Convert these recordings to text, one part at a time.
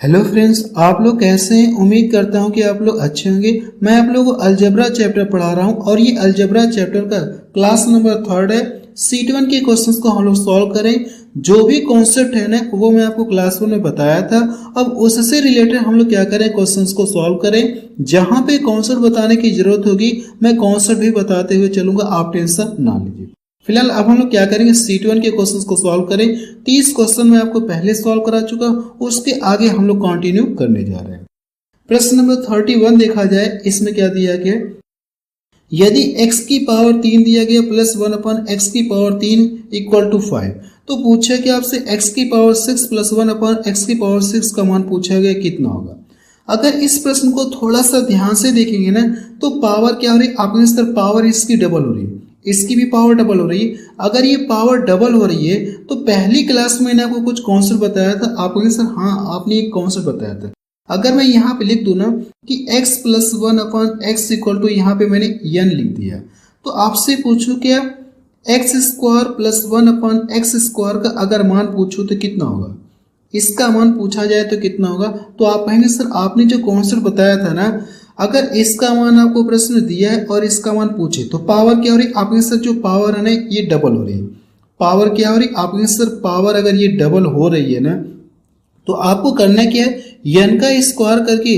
Hello friends, आप लोग कैसे हैं। उम्मीद करता हूं कि आप लोग अच्छे होंगे। मैं आप लोगों को अलजेब्रा चैप्टर पढ़ा रहा हूं और ये अलजेब्रा चैप्टर का क्लास नंबर 3 है। सीट 1 के क्वेश्चंस को हम लोग सॉल्व करें। जो भी कॉन्सेप्ट है ना वो मैं आपको क्लास 1 में बताया था। अब उससे रिलेटेड हम लोग क्या करें, क्वेश्चंस को सॉल्व करें। जहां पे कॉन्सेप्ट बताने की जरूरत होगी मैं कॉन्सेप्ट भी बताते हुए चलूंगा, आप टेंशन ना लीजिए। फिलहाल अब हम लोग क्या करेंगे, सीट 1 के क्वेश्चंस को सॉल्व करें। 30 क्वेश्चन मैं आपको पहले सॉल्व करा चुका हूं, उसके आगे हम लोग कंटिन्यू करने जा रहे हैं। प्रश्न नंबर 31 देखा जाए, इसमें क्या दिया गया, यदि x की पावर 3 दिया गया प्लस 1 अपन एक्स की पावर 3 इक्वल टू 5, तो पूछा कि आपसे x की पावर 6 प्लस 1 अपन एक्स की पावर 6 का मान पूछा गया कितना होगा। अगर इस प्रश्न को थोड़ा सा ध्यान से देखेंगे ना तो पावर क्या हो रही है, आपने इस तरह पावर इसकी डबल हो रही है, इसकी भी पावर डबल हो रही है। अगर ये पावर डबल हो रही है तो पहली क्लास में मैंने आपको कुछ कॉन्सेप्ट बताया था, आप कहेंगे सर हाँ आपने एक कॉन्सेप्ट बताया था। अगर मैं यहाँ पे लिख दूं ना कि x plus 1 upon x equal to, यहाँ पे मैंने n लिख दिया, तो आपसे पूछूं क्या x square plus 1 upon x square का अगर मान पूछूं तो कितना होगा, इसका मान पूछा जाए तो कितना होगा। तो आप कहेंगे सर आपने जो कॉन्सेप्ट बताया था ना, अगर इसका मान आपको प्रश्न दिया है और इसका मान पूछे तो पावर क्या हो रही है, आपके सर जो पावर है ना ये डबल हो रही है। पावर क्या हो रही है, आपके सर पावर अगर ये डबल हो रही है ना तो आपको करना क्या है, n का स्क्वायर करके,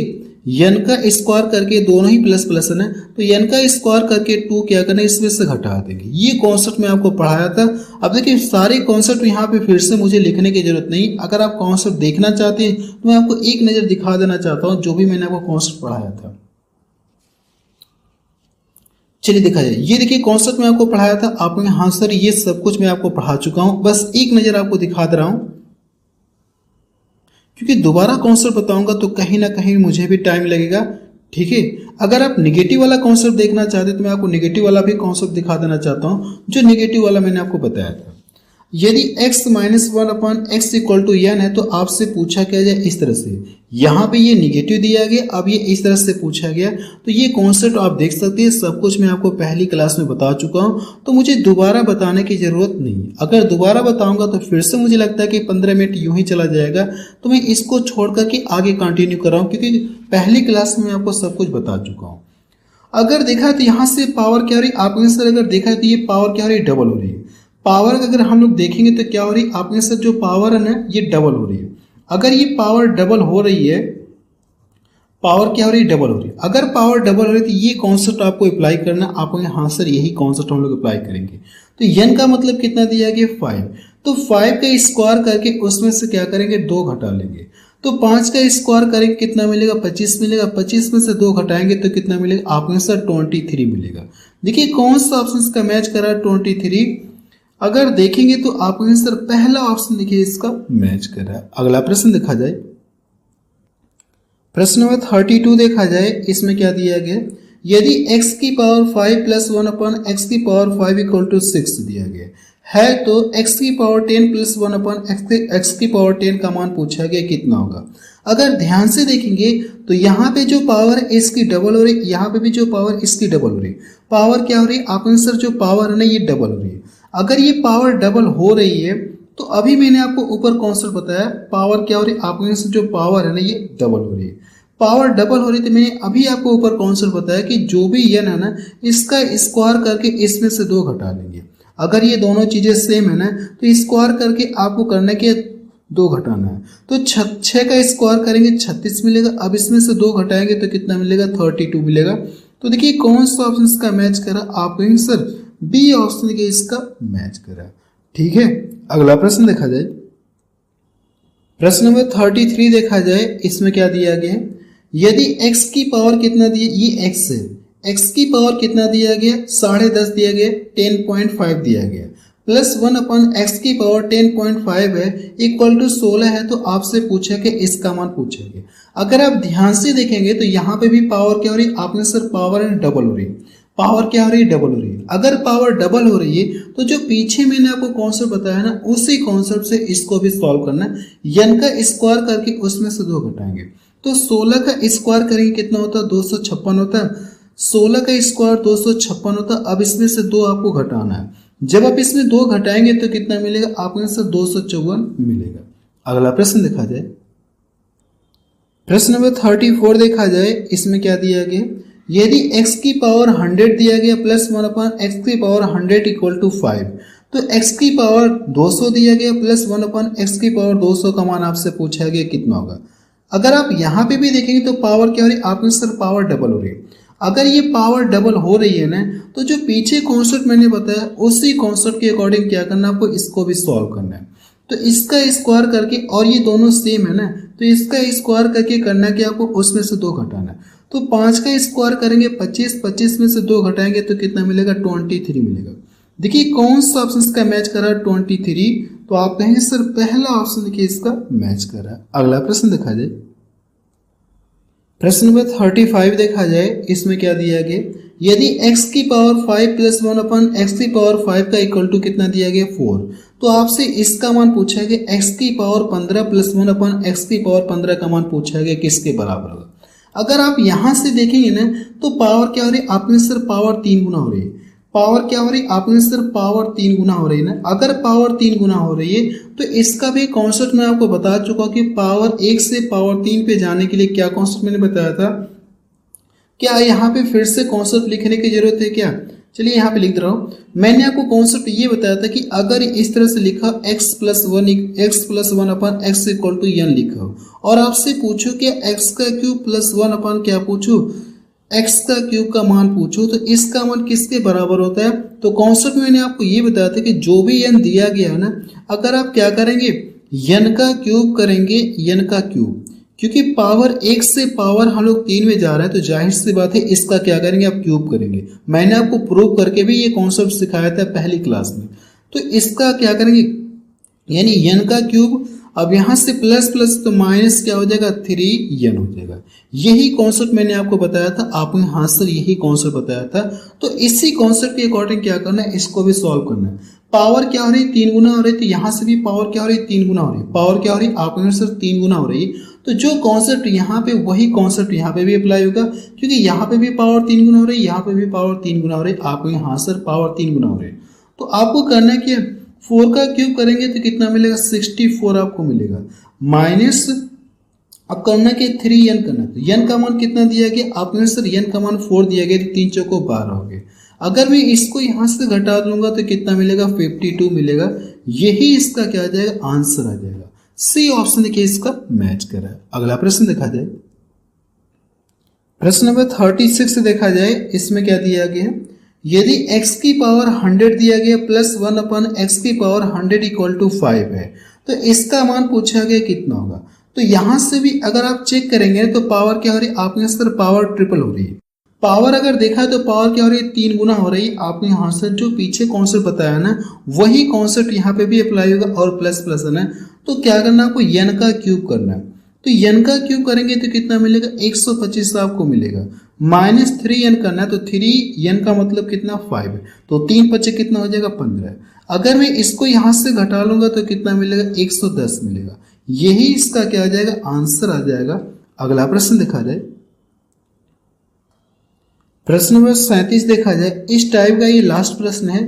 n का स्क्वायर करके, दोनों ही प्लस प्लस है ना, तो n का स्क्वायर करके 2 क्या करना है, इसमें से घटा देंगे। ये कॉन्सेप्ट मैं आपको पढ़ाया था। अब देखिए सारे कॉन्सेप्ट यहाँ पे फिर से मुझे लिखने की जरूरत नहीं। अगर आप कॉन्सेप्ट देखना चाहते हैं तो मैं आपको एक नज़र दिखा देना चाहता हूँ जो भी मैंने आपको कॉन्सेप्ट पढ़ाया था। चलिए देखा जाए, ये देखिए कॉन्सेप्ट मैं आपको पढ़ाया था। आप हाँ सर ये सब कुछ मैं आपको पढ़ा चुका हूँ, बस एक नज़र आपको दिखा दे रहा हूँ, क्योंकि दोबारा कॉन्सेप्ट बताऊंगा तो कहीं ना कहीं मुझे भी टाइम लगेगा। ठीक है, अगर आप निगेटिव वाला कॉन्सेप्ट देखना चाहते तो मैं आपको निगेटिव वाला भी कॉन्सेप्ट दिखा देना चाहता हूं, जो निगेटिव वाला मैंने आपको बताया था। यदि x minus 1 upon x equal to n है तो आपसे पूछा क्या जाए इस तरह से, यहाँ पे ये निगेटिव दिया गया, अब ये इस तरह से पूछा गया। तो ये कॉन्सेप्ट आप देख सकते हैं, सब कुछ मैं आपको पहली क्लास में बता चुका हूँ, तो मुझे दोबारा बताने की जरूरत नहीं। अगर दोबारा बताऊंगा तो फिर से मुझे लगता है कि 15 मिनट यूं ही चला जाएगा, तो मैं इसको छोड़ करके आगे कंटिन्यू कर रहा हूँ, क्योंकि पहली क्लास में आपको सब कुछ बता चुका हूँ। अगर देखा तो यहाँ से पावर क्या हो रही, आपने सर अगर देखा तो ये पावर क्या हो रही, डबल हो रही है। पावर अगर हम लोग देखेंगे तो क्या हो रही, आपने सर जो पावर है ना ये डबल हो रही है। अगर ये पावर डबल हो रही है, पावर क्या हो रही है, डबल हो रही है। अगर पावर डबल हो रही है तो ये कॉन्सेप्ट आपको अप्लाई करना, आपको हाँ सर यही कॉन्सेप्ट हम लोग अप्लाई करेंगे। तो n का मतलब कितना दिया गया, 5, तो 5 का स्क्वायर करके उसमें से क्या करेंगे, 2 घटा लेंगे। तो 5 का स्क्वायर करेंगे कितना मिलेगा, 25 मिलेगा। 25 में से 2 घटाएंगे तो कितना मिलेगा, आपको सर 23 मिलेगा। देखिए कौन सा ऑप्शन इसका मैच कर रहा है, 23। अगर देखेंगे तो आपको सर पहला ऑप्शन देखिए इसका मैच कर रहा है। अगला प्रश्न देखा जाए, प्रश्न नंबर 32 देखा जाए, इसमें क्या दिया गया, यदि x की पावर 5 प्लस 1 अपन एक्स की पावर 5 इक्वल टू 6 दिया गया है तो x की पावर 10 प्लस 1 अपन एक्स की पावर 10 का मान पूछा गया कितना होगा। अगर ध्यान से देखेंगे तो यहाँ पे जो पावर है इसकी डबल हो रही है, यहाँ पे भी जो पावर इसकी डबल हो रही है। पावर क्या हो रही है, आपके सर जो पावर है ना ये डबल हो रही है। अगर ये पावर डबल हो रही है तो अभी मैंने आपको ऊपर कॉन्सेप्ट बताया, पावर क्या हो रही है, आपके से जो पावर है ना ये डबल हो रही है। पावर डबल हो रही थी, मैंने अभी आपको ऊपर कॉन्सेप्ट बताया कि जो भी n है ना इसका स्क्वायर करके इसमें से 2 घटा लेंगे। अगर ये दोनों चीजें सेम है ना तो स्क्वायर करके आपको करना क्या, 2 घटाना है। तो 6 का स्क्वायर करेंगे 36 मिलेगा। अब इसमें से 2 घटाएंगे तो कितना मिलेगा, 32 मिलेगा। तो देखिए कौन सा ऑप्शन इसका मैच करा, आप कहेंगे सर बी ऑप्शन देखिए इसका मैच करा। ठीक है, अगला प्रश्न देखा जाए, प्रश्न नंबर 33 देखा जाए, इसमें क्या दिया गया है, यदि x की पावर कितना दिया, ये x है, x की पावर कितना दिया गया, 10.5 दिया गया, 10.5 दिया गया, प्लस 1 अपन x की पावर 10.5 है इक्वल टू 16 है। तो आपसे पूछा कि इसका मान पूछा गया। अगर आप ध्यान से देखेंगे तो यहाँ पे भी पावर क्या हो रही है, आपने सर पावर डबल हो रही है। पावर क्या हो रही है, डबल हो रही है। अगर पावर डबल हो रही है तो जो पीछे मैंने आपको कॉन्सेप्ट बताया ना उसी कॉन्सेप्ट से इसको भी सॉल्व करना है। n का स्क्वायर करके उसमें से 2 घटाएंगे तो 16 का स्क्वायर करेंगे कितना होता है, 256 होता है। 16 का स्क्वायर 256 होता है। अब इसमें से 2 आपको घटाना है। जब आप इसमें 2 घटाएंगे तो कितना मिलेगा, आपको से 254 मिलेगा। अगला प्रश्न देखा जाए, प्रश्न नंबर 34 देखा जाए, इसमें क्या दिया गया, यदि x की पावर 100 दिया गया प्लस 1 अपॉन एक्स की पावर 100 इक्वल टू 5, तो x की पावर 200 दिया गया प्लस 1 अपॉन एक्स की पावर 200 का मान आपसे पूछा गया कितना होगा। अगर आप यहाँ पे भी देखेंगे तो पावर क्या हो रही है, आपने सर पावर डबल हो रही है। अगर ये पावर डबल हो रही है ना, तो जो पीछे कॉन्सेप्ट मैंने बताया उसी कॉन्सेप्ट के अकॉर्डिंग क्या करना है, आपको इसको भी सॉल्व करना है। तो इसका स्क्वायर करके, और ये दोनों सेम है ना, तो इसका स्क्वायर करके करना कि आपको उसमें से 2 घटाना है। तो 5 का स्क्वायर करेंगे 25, 25 में से 2 घटाएंगे तो कितना मिलेगा, 23 मिलेगा। देखिए कौन सा ऑप्शन इसका मैच कर रहा है, 23। तो आप कहेंगे सर पहला ऑप्शन देखिए इसका मैच कर रहा है। अगला प्रश्न देखा जाए, प्रश्न नंबर 35 देखा जाए, इसमें क्या दिया गया, यदि x की पावर 5 प्लस 1 अपन एक्स की पावर 5 का इक्वल टू कितना दिया गया, 4। तो आपसे इसका मान पूछा गया x की पावर 15 प्लस 1 अपन एक्स की पावर 15 का मान पूछा गया किसके बराबर होगा। अगर आप यहां से देखेंगे ना, तो पावर क्या हो रही है, आपने सर पावर 3 गुना हो रही है। पावर क्या हो रही है, आपने सिर्फ पावर 3 गुना हो रही है ना। अगर पावर 3 गुना हो रही है तो इसका भी कॉन्सेप्ट मैं आपको बता चुका कि पावर 1 से पावर 3 पे जाने के लिए क्या कॉन्सेप्ट मैंने बताया था। क्या यहाँ पे फिर से कॉन्सेप्ट लिखने की जरूरत है क्या, चलिए यहाँ पे लिख रहा हूँ। मैंने आपको कॉन्सेप्ट ये बताया था कि अगर इस तरह से लिखा x plus 1 upon x equal to n लिखा हो, और आपसे पूछो कि x का क्यूब प्लस 1 अपन क्या पूछो, x का क्यूब का मान पूछो, तो इसका मान किसके बराबर होता है। तो कॉन्सेप्ट मैंने आपको ये बताया था कि जो भी n दिया गया है ना, अगर आप क्या करेंगे, n का क्यूब करेंगे, n का क्यूब, क्योंकि पावर 1 से पावर हम लोग 3 में जा रहे हैं, तो जाहिर सी बात है इसका क्या करेंगे, आप क्यूब करेंगे। मैंने आपको प्रूव करके भी ये कॉन्सेप्ट सिखाया था पहली क्लास में। तो इसका क्या करेंगे, यानी n का क्यूब, अब यहां से प्लस प्लस तो माइनस क्या हो जाएगा, 3n हो जाएगा। यही कॉन्सेप्ट मैंने आपको बताया था, आपने हाँ सर यही कॉन्सेप्ट बताया था। तो इसी कॉन्सेप्ट के अकॉर्डिंग क्या करना है, इसको भी सॉल्व करना है। पावर क्या हो रही है, 3 गुना हो रही है, तो यहाँ से भी पावर क्या हो रही है, 3 गुना हो रही है। पावर क्या हो रही है, आपने सर 3 गुना हो रही है। तो जो कॉन्सेप्ट यहाँ पे, वही कॉन्सेप्ट यहाँ पे भी अप्लाई होगा, क्योंकि यहाँ पे भी पावर 3 गुना हो रही है, यहाँ पे भी पावर 3 गुना हो रही है। आपको यहाँ सर पावर 3 गुना हो रही है। तो आपको करना है कि 4 का क्यूब करेंगे तो कितना मिलेगा, 64 आपको मिलेगा। माइनस अब करना कि 3n करना, तो n का मान कितना दिया गया, आपने सर n का मान 4 दिया गया, तो 3 चौको 12 हो गए। अगर मैं इसको यहां से घटा दूंगा तो कितना मिलेगा, 52 मिलेगा। यही इसका क्या आ जाएगा, आंसर आ जाएगा। सी ऑप्शन देखिए इसका मैच कर रहा है। अगला प्रश्न देखा जाए, प्रश्न नंबर 36 देखा जाए, इसमें क्या दिया गया, यदि x की पावर 100 दिया गया प्लस 1 अपन एक्स की पावर 100 इक्वल टू 5 है, तो इसका मान पूछा गया कितना होगा। तो यहां से भी अगर आप चेक करेंगे तो पावर क्या हो रही है, आपने सर पावर ट्रिपल हो रही है। पावर अगर देखा है तो पावर क्या हो रही है, 3 गुना हो रही है। आपने यहाँ से जो पीछे कॉन्सेप्ट बताया ना, वही कॉन्सेप्ट यहाँ पे भी अप्लाई होगा, और प्लस प्लस है ना। तो क्या करना, आपको n का क्यूब करना है। तो n का क्यूब करेंगे तो कितना मिलेगा, 125 आपको मिलेगा। माइनस 3n करना है, तो 3n का मतलब कितना, 5 है। तो 3 पच्चे कितना हो जाएगा, 15। अगर मैं इसको यहाँ से घटा लूंगा तो कितना मिलेगा, 110 मिलेगा। यही इसका क्या आ जाएगा, आंसर आ जाएगा। अगला प्रश्न देखा जाए, प्रश्न नंबर 37 देखा जाए, इस टाइप का ये लास्ट प्रश्न है।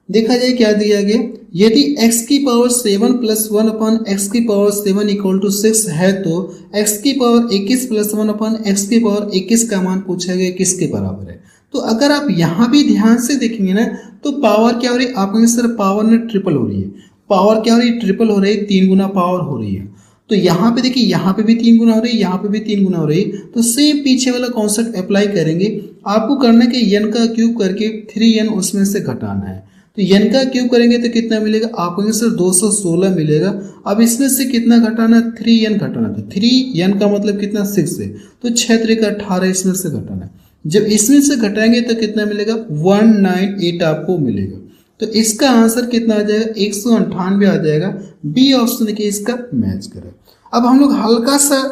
देखा जाए क्या दिया गया, यदि x की पावर 7 प्लस 1 अपन एक्स की पावर 7 इक्वल टू 6 है, तो x की पावर 21 प्लस 1 अपन एक्स की पावर 21 का मान पूछा गया किसके बराबर है। तो अगर आप यहाँ भी ध्यान से देखेंगे ना, तो पावर क्या हो रही है, आपने सर पावर ने ट्रिपल हो रही है। पावर क्या हो रही है, ट्रिपल हो रही है, 3 गुना पावर हो रही है। तो यहाँ पे देखिए, यहाँ पे भी 3 गुना हो रही है, यहाँ पे भी 3 गुना हो रही है। तो सेम पीछे वाला कॉन्सेप्ट अप्लाई करेंगे। आपको करना है कि n का क्यूब करके 3n उसमें से घटाना है। तो n का क्यूब करेंगे तो कितना मिलेगा, आपको सर 216 मिलेगा। अब इसमें से कितना घटाना, 3n घटाना। तो 3n का मतलब कितना, 6 है। तो 6 3 का 18 इसमें से घटाना है। जब इसमें से घटाएंगे तो कितना मिलेगा, 198 आपको मिलेगा। तो इसका आंसर कितना आ जाएगा, 198 आ जाएगा। बी ऑप्शन देखिए इसका मैच करे। अब हम लोग हल्का सा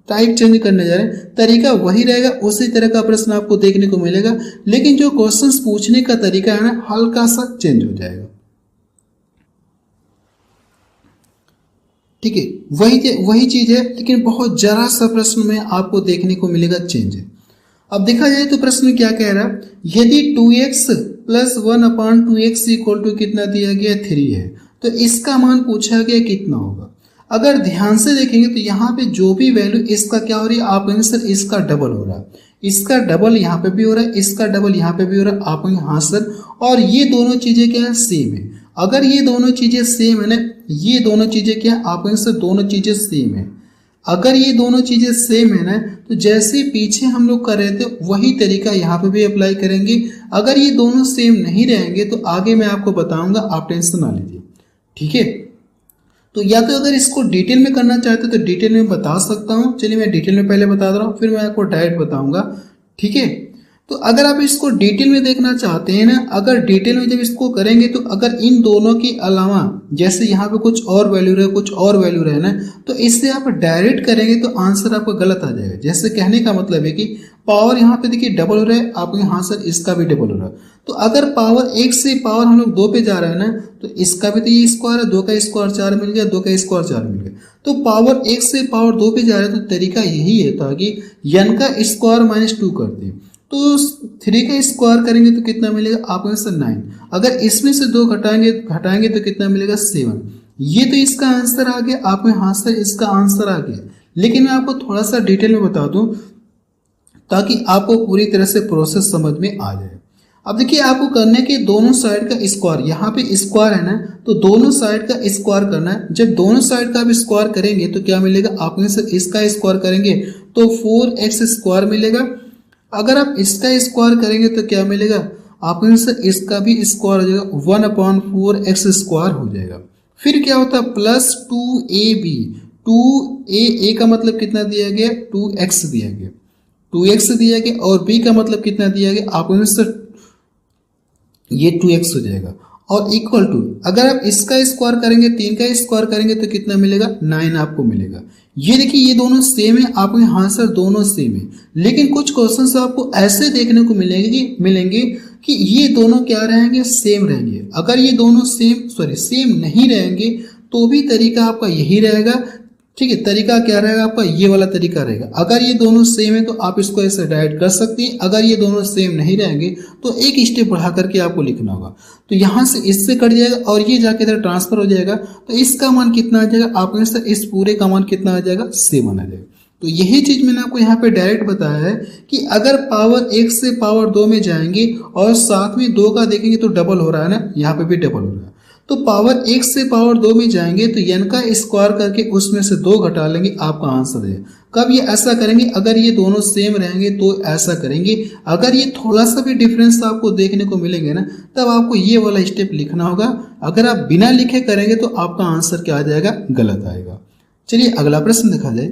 टाइप चेंज करने जा रहे हैं, तरीका वही रहेगा, उसी तरह का प्रश्न आपको देखने को मिलेगा, लेकिन जो क्वेश्चंस पूछने का तरीका है ना, हल्का सा चेंज हो जाएगा। ठीक है, वही चीज है, लेकिन बहुत जरा सा प्रश्न में आपको देखने को मिलेगा चेंज। अब देखा जाए तो प्रश्न में क्या कह रहा है, यदि 2x plus 1 upon 2x equal to कितना दिया गया, 3 है, तो इसका मान पूछा गया कितना होगा। अगर ध्यान से देखेंगे तो यहाँ पे जो भी वैल्यू इसका क्या हो रही है, आप कहेंगे सर इसका डबल हो रहा है, इसका डबल यहाँ पे भी हो रहा है, इसका डबल यहाँ पे भी हो रहा है। आप कहेंगे हाँ सर, और ये दोनों चीजें क्या है, सेम है। अगर ये दोनों चीजें सेम है ना, ये दोनों चीजें क्या है, आप कहेंगे सर दोनों चीजें सेम है। अगर ये दोनों चीजें सेम है ना, तो जैसे पीछे हम लोग कर रहे थे वही तरीका यहाँ पे भी अप्लाई करेंगे। अगर ये दोनों सेम नहीं रहेंगे तो आगे मैं आपको बताऊंगा, आप टेंशन ना लीजिए, ठीक है। तो या तो अगर इसको डिटेल में करना चाहते हो तो डिटेल में बता सकता हूँ, चलिए मैं डिटेल में पहले बता दे रहा हूँ, फिर मैं आपको डायरेक्ट बताऊंगा, ठीक है। तो अगर आप इसको डिटेल में देखना चाहते हैं ना, अगर डिटेल में जब इसको करेंगे तो अगर इन दोनों के अलावा जैसे यहाँ पे कुछ और वैल्यू रहे, कुछ और वैल्यू रहे ना, तो इससे आप डायरेक्ट करेंगे तो आंसर आपका गलत आ जाएगा। जैसे कहने का मतलब है कि पावर यहाँ पे देखिए डबल हो रहा है, आप हाँ सर इसका भी डबल हो रहा है। तो अगर पावर 1 से पावर हम लोग 2 पे जा रहे हैं ना, तो इसका भी तो ये स्क्वायर है, 2 का स्क्वायर 4 मिल गया, 2 का स्क्वायर 4 मिल गया। तो पावर 1 से पावर 2 पे जा रहे हैं, तो तरीका यही है ताकि n का स्क्वायर -2 करते हैं। तो 3 का स्क्वायर करेंगे तो कितना मिलेगा, आप आंसर 9। अगर इसमें से 2 घटाएंगे तो कितना मिलेगा, 7। ये तो इसका आंसर आ गया, आप में हाँ सर इसका आंसर आ गया। लेकिन मैं आपको थोड़ा सा डिटेल में बता दूं ताकि आपको पूरी तरह से प्रोसेस समझ में आ जाए। अब देखिए आपको करने के दोनों साइड का स्क्वायर, यहाँ पे स्क्वायर है ना, तो दोनों साइड का स्क्वायर करना है। जब दोनों साइड का आप स्क्वायर करेंगे तो क्या मिलेगा, आप सर इसका स्क्वायर करेंगे तो 4x स्क्वायर मिलेगा। अगर आप इसका स्क्वायर करेंगे तो क्या मिलेगा, आप सर इसका भी स्क्वायर हो जाएगा, 1/4x स्क्वायर हो जाएगा। फिर क्या होता है, प्लस 2ab, 2a का मतलब कितना दिया गया, 2x दिया गया, 2x दिया गया, और b का मतलब कितना दिया गया, आप सर ये 2x हो जाएगा। और इक्वल टू अगर आप इसका स्क्वायर करेंगे, 3 का स्क्वायर करेंगे तो कितना मिलेगा, 9 आपको मिलेगा। ये देखिए ये दोनों सेम है, आप हाँ सर दोनों सेम है। लेकिन कुछ क्वेश्चंस आपको ऐसे देखने को मिलेंगे कि ये दोनों क्या रहेंगे, सेम रहेंगे। अगर ये दोनों सेम नहीं रहेंगे तो भी तरीका आपका यही रहेगा, ठीक है। तरीका क्या रहेगा आपका, ये वाला तरीका रहेगा। अगर ये दोनों सेम है तो आप इसको ऐसे डायरेक्ट कर सकते हैं। अगर ये दोनों सेम नहीं रहेंगे तो एक स्टेप बढ़ा करके आपको लिखना होगा। तो यहाँ से इससे कट जाएगा और ये जाके इधर ट्रांसफर हो जाएगा, तो इसका मान कितना आ जाएगा, आपने से इस पूरे का मान कितना आ जाएगा, 7 आ जाएगा। तो यही चीज मैंने आपको यहाँ पे डायरेक्ट बताया है कि अगर पावर 1 से पावर 2 में जाएंगे और साथ में 2 का देखेंगे तो डबल हो रहा है ना, यहाँ पे भी डबल हो रहा है। तो पावर 1 से पावर 2 में जाएंगे तो n का स्क्वायर करके उसमें से 2 घटा लेंगे, आपका आंसर है। कब ये ऐसा करेंगे, अगर ये दोनों सेम रहेंगे तो ऐसा करेंगे। अगर ये थोड़ा सा भी डिफरेंस आपको देखने को मिलेंगे ना, तब आपको ये वाला स्टेप लिखना होगा। अगर आप बिना लिखे करेंगे तो आपका आंसर क्या आ जाएगा, गलत आएगा। चलिए अगला प्रश्न देखा जाए।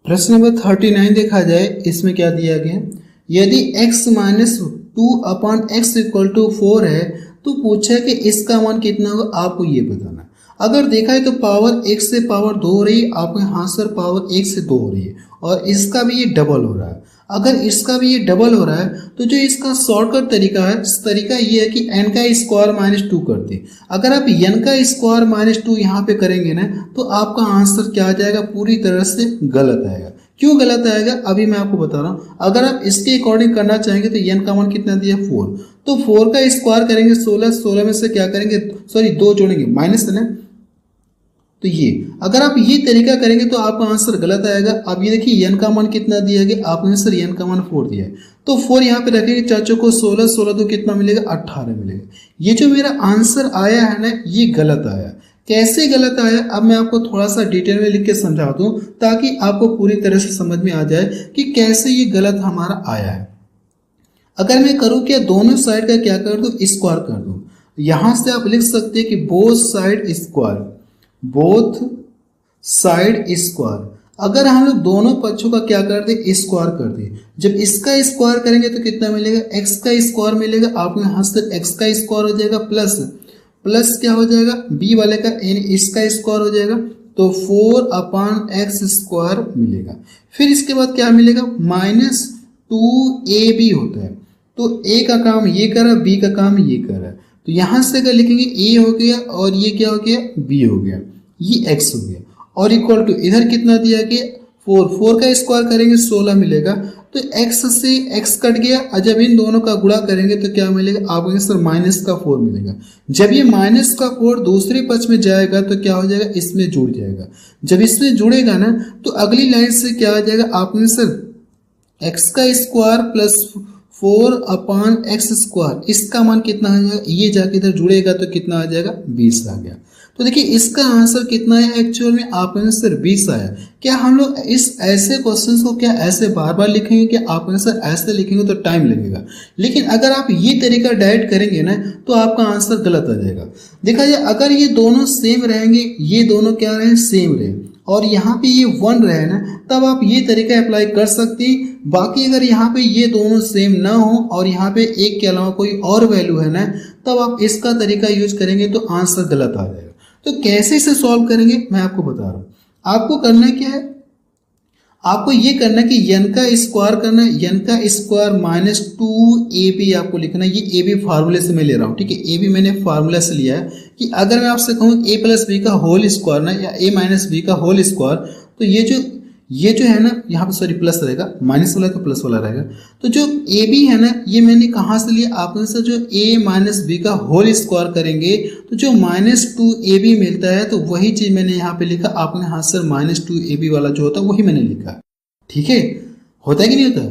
प्रश्न नंबर 39 देखा जाए, इसमें क्या दिया गया, यदि x - 2/x = 4 है तो पूछा है कि इसका मान कितना होगा, आपको ये बताना। अगर देखा है तो पावर 1 से पावर 2 हो रही है, आपके हाँ सर पावर 1 से 2 हो रही है, और इसका भी ये डबल हो रहा है। अगर इसका भी ये डबल हो रहा है तो जो इसका शॉर्टकट तरीका है, तरीका ये है कि n का स्क्वायर -2 कर दे। अगर आप n का स्क्वायर -2 यहाँ पे करेंगे ना, तो आपका आंसर क्या आ जाएगा, पूरी तरह से गलत आएगा। क्यों गलत आएगा, अभी मैं आपको बता रहा हूँ। अगर आप इसके अकॉर्डिंग करना चाहेंगे तो n का मान कितना दिया, 4, तो 4 का स्क्वायर करेंगे 16, 16 में से क्या करेंगे, 2 जोड़ेंगे, माइनस है ना। तो ये अगर आप ये तरीका करेंगे तो आपका आंसर गलत आएगा। अब ये देखिए n का मान कितना दिया गया, आपने सर n का मान 4 दिया है, तो 4 यहाँ पे रखेंगे चाचों को, 16, 16 तो कितना मिलेगा, 18 मिलेगा। ये जो मेरा आंसर आया है ना, ये गलत आया। कैसे गलत आया, अब मैं आपको थोड़ा सा डिटेल में लिख के समझा दूं ताकि आपको पूरी तरह से समझ में आ जाए कि कैसे ये गलत हमारा आया है। अगर मैं करूं क्या, दोनों साइड का क्या कर दूं, स्क्वायर कर दूं। यहां से आप लिख सकते हैं कि both side square, both side square. अगर हम लोग दोनों पक्षों का क्या कर दे, स्क्वायर कर दे। जब इसका स्क्वायर करेंगे तो कितना मिलेगा, x का स्क्वायर मिलेगा, आपके यहाँ से x का स्क्वायर हो जाएगा, प्लस क्या हो जाएगा, b वाले का यानी इसका स्क्वायर हो जाएगा, तो 4/x² मिलेगा। फिर इसके बाद क्या मिलेगा, -2ab होता है। तो a का काम ये कर रहा है, b का काम ये कर रहा है। तो यहां से अगर लिखेंगे a हो गया और ये क्या हो गया, b हो गया, ये x हो गया, और इक्वल टू इधर कितना दिया गया, 4 का स्क्वायर करेंगे 16 मिलेगा। तो x से x कट गया और जब इन दोनों का गुणा करेंगे तो क्या मिलेगा आपको आंसर -4 मिलेगा। जब ये -4 दूसरे पक्ष में जाएगा तो क्या हो जाएगा, इसमें जुड़ जाएगा। जब इसमें जुड़ेगा ना तो अगली लाइन से क्या आ जाएगा आपको आंसर x का स्क्वायर प्लस 4/x²। इसका मान कितना आ जाएगा, ये जाके इधर जुड़ेगा तो कितना आ जाएगा 20 आ गया। तो देखिए इसका आंसर कितना है, एक्चुअल में आप आंसर 20 आया। क्या हम लोग इस ऐसे क्वेश्चंस को क्या ऐसे बार बार लिखेंगे, क्या आप आंसर ऐसे लिखेंगे तो टाइम लगेगा। लेकिन अगर आप ये तरीका डायरेक्ट करेंगे ना तो आपका आंसर गलत आ जाएगा। देखा जाए अगर ये दोनों सेम रहेंगे, ये दोनों क्या रहे सेम रहे और यहाँ पे ये 1 रहे ना, तब आप ये तरीका अप्लाई कर सकते हैं। बाकी अगर यहाँ पे ये दोनों सेम ना हो और यहाँ पे 1 के अलावा कोई और वैल्यू है ना, तब आप इसका तरीका यूज करेंगे तो आंसर गलत आ जाएगा। तो कैसे इसे सॉल्व करेंगे मैं आपको बता रहा हूँ। आपको करना क्या है, आपको ये करना है कि n का स्क्वायर करना है, n का स्क्वायर -2ab आपको लिखना है। ये ab फार्मूले से मैं ले रहा हूँ, ठीक है। ab मैंने फार्मूला से लिया है कि अगर मैं आपसे कहूँ a + b का होल स्क्वायर ना या a - b का होल स्क्वायर, तो ये जो है ना यहाँ पे सॉरी प्लस रहेगा, माइनस वाला तो प्लस वाला रहेगा। तो जो ए बी है ना ये मैंने कहाँ से लिया, आपने से जो a - b का होल स्क्वायर करेंगे तो जो -2ab मिलता है, तो वही चीज मैंने यहाँ पे लिखा। आपने हाथ से -2ab वाला जो होता है वही मैंने लिखा, ठीक है। होता है कि नहीं होता।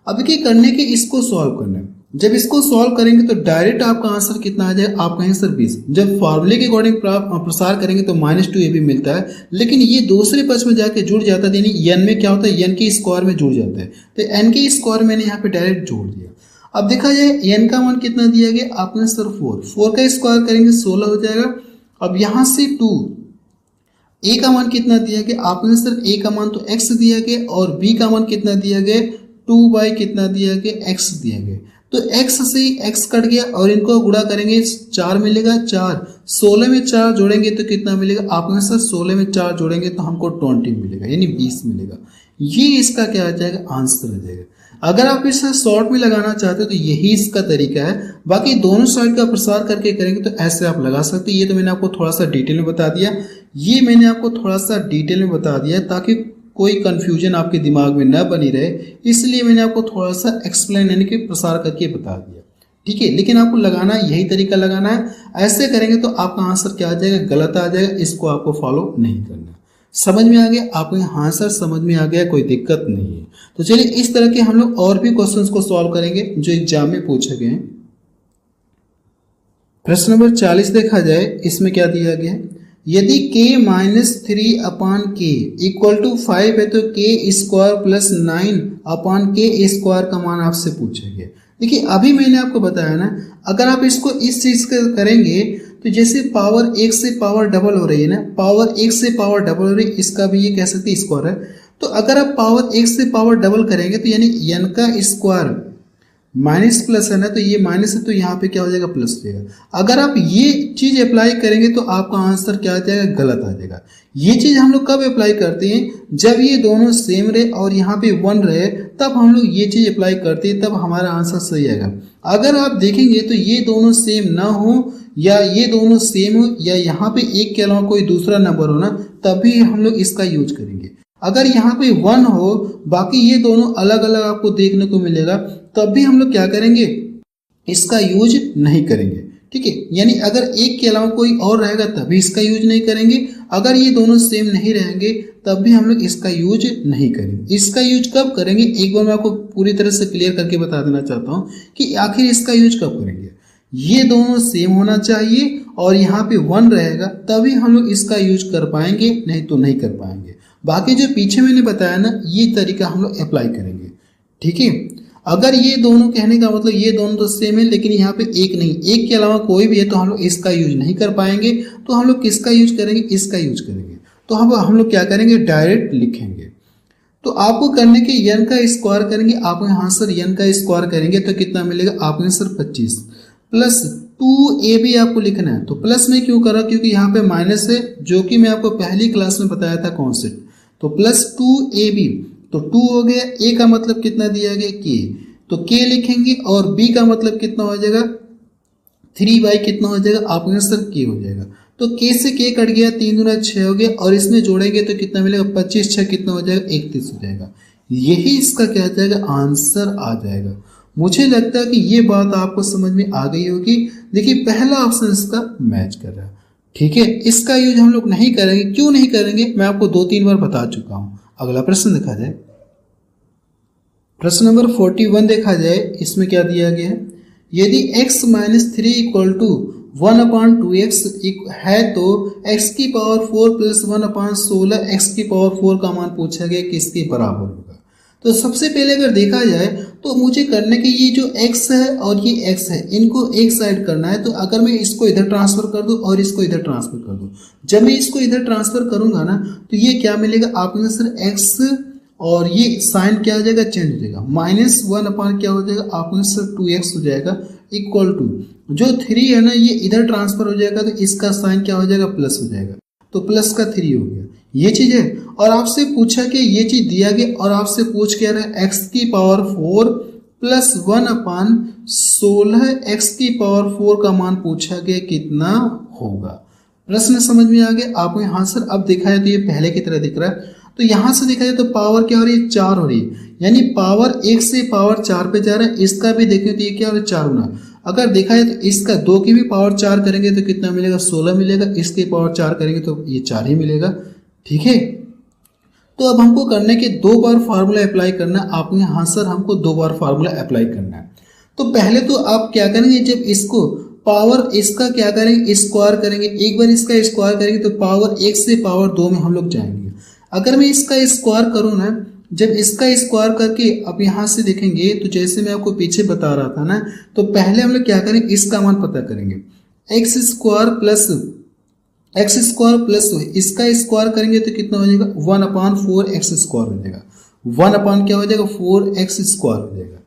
अब देखिए करने के इसको सॉल्व करना है। जब इसको सॉल्व करेंगे तो डायरेक्ट आपका आंसर कितना आ जाएगा, आपका आंसर 20। जब फॉर्मूले के अकॉर्डिंग प्रसार करेंगे तो -2ab मिलता है, लेकिन ये दूसरे पक्ष में जाके जुड़ जाता है, यानी n में क्या होता है, n के स्क्वायर में जुड़ जाता है। तो n के स्क्वायर मैंने यहाँ पे डायरेक्ट जोड़ दिया। अब देखा जाए n का मान कितना दिया गया, आपका आंसर 4 का स्क्वायर करेंगे 16 हो जाएगा। अब यहाँ से 2 a का मान कितना दिया गया, आपका आंसर a का मान तो x दिया गया और b का मान कितना दिया गया 2 कितना दिया गया x दिया गया। तो x से x कट गया और इनको गुणा करेंगे 4 मिलेगा 4। 16 में 4 जोड़ेंगे तो कितना मिलेगा, आपका आंसर 16 में 4 जोड़ेंगे तो हमको 20 मिलेगा, यानी 20 मिलेगा। ये इसका क्या आ जाएगा, आंसर आ जाएगा। अगर आप इसे शॉर्ट में लगाना चाहते हो तो यही इसका तरीका है। बाकी दोनों साइड का प्रसार करके करेंगे तो ऐसे आप लगा सकते हैं। ये तो मैंने आपको थोड़ा सा डिटेल में बता दिया, ये मैंने आपको थोड़ा सा डिटेल में बता दिया ताकि कोई कंफ्यूजन आपके दिमाग में न बनी रहे, इसलिए मैंने आपको थोड़ा सा एक्सप्लेन यानी कि प्रसार करके बता दिया, ठीक है। लेकिन आपको लगाना यही तरीका लगाना है। ऐसे करेंगे तो आपका आंसर क्या आ जाएगा, गलत आ जाएगा। इसको आपको फॉलो नहीं करना। समझ में आ गया आपको, हाँ सर समझ में आ गया, कोई दिक्कत नहीं है। तो चलिए इस तरह के हम लोग और भी क्वेश्चंस को सॉल्व करेंगे जो एग्जाम में पूछे गए हैं। प्रश्न नंबर 40 देखा जाए, इसमें क्या दिया गया है, यदि k - 3/k = 5 है तो k² + 9/k² का मान आपसे पूछा गया। देखिए अभी मैंने आपको बताया ना, अगर आप इसको इस चीज का करेंगे तो जैसे पावर 1 से पावर डबल हो रही है ना, पावर 1 से पावर डबल हो रही है, इसका भी ये कह सकते हैं स्क्वायर है। तो अगर आप पावर 1 से पावर डबल करेंगे तो यानी n का स्क्वायर माइनस प्लस है ना, तो ये माइनस है तो यहाँ पे क्या हो जाएगा, प्लस हो जाएगा। अगर आप ये चीज अप्लाई करेंगे तो आपका आंसर क्या आ जाएगा, गलत आ जाएगा। ये चीज हम लोग कब अप्लाई करते हैं, जब ये दोनों सेम रहे और यहाँ पे 1 रहे, तब हम लोग ये चीज अप्लाई करते हैं, तब हमारा आंसर सही आएगा। अगर आप देखेंगे तो ये दोनों सेम ना हो या ये दोनों सेम हो या यहाँ पे 1 के अलावा कोई दूसरा नंबर हो ना, तभी हम लोग इसका यूज करेंगे। अगर यहाँ पे 1 हो, बाकी ये दोनों अलग अलग आपको देखने को मिलेगा, तब भी हम लोग क्या करेंगे, इसका यूज नहीं करेंगे, ठीक है। यानी अगर 1 के अलावा कोई और रहेगा तभी इसका यूज नहीं करेंगे। अगर ये दोनों सेम नहीं रहेंगे तब भी हम लोग इसका यूज नहीं करेंगे। इसका यूज कब करेंगे, एक बार मैं आपको पूरी तरह से क्लियर करके बता देना चाहता हूँ कि आखिर इसका यूज कब करेंगे। ये दोनों सेम होना चाहिए और यहाँ पे 1 रहेगा, तभी हम लोग इसका यूज कर पाएंगे, नहीं तो नहीं कर पाएंगे। बाकी जो पीछे मैंने बताया ना, ये तरीका हम लोग अप्लाई करेंगे, ठीक है। अगर ये दोनों, कहने का मतलब ये दोनों तो सेम है लेकिन यहाँ पे 1 नहीं, 1 के अलावा कोई भी है तो हम लोग इसका यूज नहीं कर पाएंगे। तो हम लोग किसका यूज करेंगे, इसका यूज करेंगे। तो हम लोग क्या करेंगे, डायरेक्ट लिखेंगे। तो आपको करने के n का स्क्वायर करेंगे, आप यहाँ सर n का स्क्वायर करेंगे तो कितना मिलेगा, आपने सर 25 प्लस 2ab आपको लिखना है। तो प्लस में क्यों करा, क्योंकि यहाँ पे माइनस है, जो कि मैं आपको पहली क्लास में बताया था कॉन्सेप्ट। तो प्लस 2ab, तो 2 हो गया, a का मतलब कितना दिया गया, k, तो k लिखेंगे और b का मतलब कितना हो जाएगा, 3 कितना हो जाएगा, आपका आंसर k हो जाएगा। तो k से k कट गया, 3 दूना 6 हो गया और इसमें जोड़ेंगे तो कितना मिलेगा, 25 6 कितना हो जाएगा, 31 हो जाएगा। यही इसका क्या आ जाएगा, आंसर आ जाएगा। मुझे लगता है कि ये बात आपको समझ में आ गई होगी। देखिए पहला ऑप्शन इसका मैच कर रहा है, ठीक है। इसका यूज हम लोग नहीं करेंगे, क्यों नहीं करेंगे मैं आपको 2-3 बार बता चुका हूं। अगला प्रश्न देखा जाए, प्रश्न नंबर 41 देखा जाए। इसमें क्या दिया गया है, यदि x minus 3 equal to 1/2x है तो x की पावर 4 प्लस 1/16 x की पावर 4 का मान पूछा गया, किसके बराबर होगा। तो सबसे पहले अगर देखा जाए तो मुझे करने के ये जो x है और ये x है, इनको एक साइड करना है। तो अगर मैं इसको इधर ट्रांसफर कर दूं और इसको इधर ट्रांसफर कर दूं, जब मैं इसको इधर ट्रांसफर करूंगा ना तो ये क्या मिलेगा, आपने सर x और ये साइन क्या हो जाएगा, चेंज हो जाएगा। -1 अपान क्या हो जाएगा, आपने सर 2x हो जाएगा इक्वल टू जो 3 है ना ये इधर ट्रांसफर हो जाएगा तो इसका साइन क्या हो जाएगा, प्लस हो जाएगा। तो प्लस का 3 हो गया, ये चीज है। और आपसे पूछा कि ये चीज दिया गया और आपसे पूछ क्या रहा है, x की पावर 4 प्लस 1/16 x की पावर 4 का मान पूछा गया, कितना होगा। प्रश्न समझ में आ गया आपको। यहाँ सर अब देखा है तो ये पहले की तरह दिख रहा है। तो यहां से देखा जाए तो पावर क्या हो रही है, 4 हो रही है, यानी पावर 1 से पावर 4 पे जा रहा है। इसका भी देखें तो ये क्या हो रहा है, 4 गुना। अगर देखा जाए तो इसका 2 की भी पावर 4 करेंगे तो कितना मिलेगा, 16 मिलेगा। इसकी पावर 4 करेंगे तो ये 4 ही मिलेगा, ठीक है। तो अब हमको करने के 2 बार फार्मूला अप्लाई करना है। आपने हाँ सर हमको 2 बार फार्मूला अप्लाई करना है। तो पहले तो आप क्या करेंगे, जब इसको पावर इसका क्या करेंगे, स्क्वायर करेंगे। एक बार इसका स्क्वायर करेंगे तो पावर 1 से पावर 2 में हम लोग जाएंगे। अगर मैं इसका स्क्वायर करूं ना, जब इसका स्क्वायर करके अब यहां से देखेंगे तो जैसे मैं आपको पीछे बता रहा था ना, तो पहले हम लोग क्या करेंगे, इसका मान पता करेंगे। एक्स स्क्वायर प्लस इसका स्क्वायर करेंगे तो कितना हो जाएगा, 1/4 एक्स स्क्वायर हो जाएगा। 1 क्या हो जाएगा, 4 एक्स स्क्वायर हो जाएगा।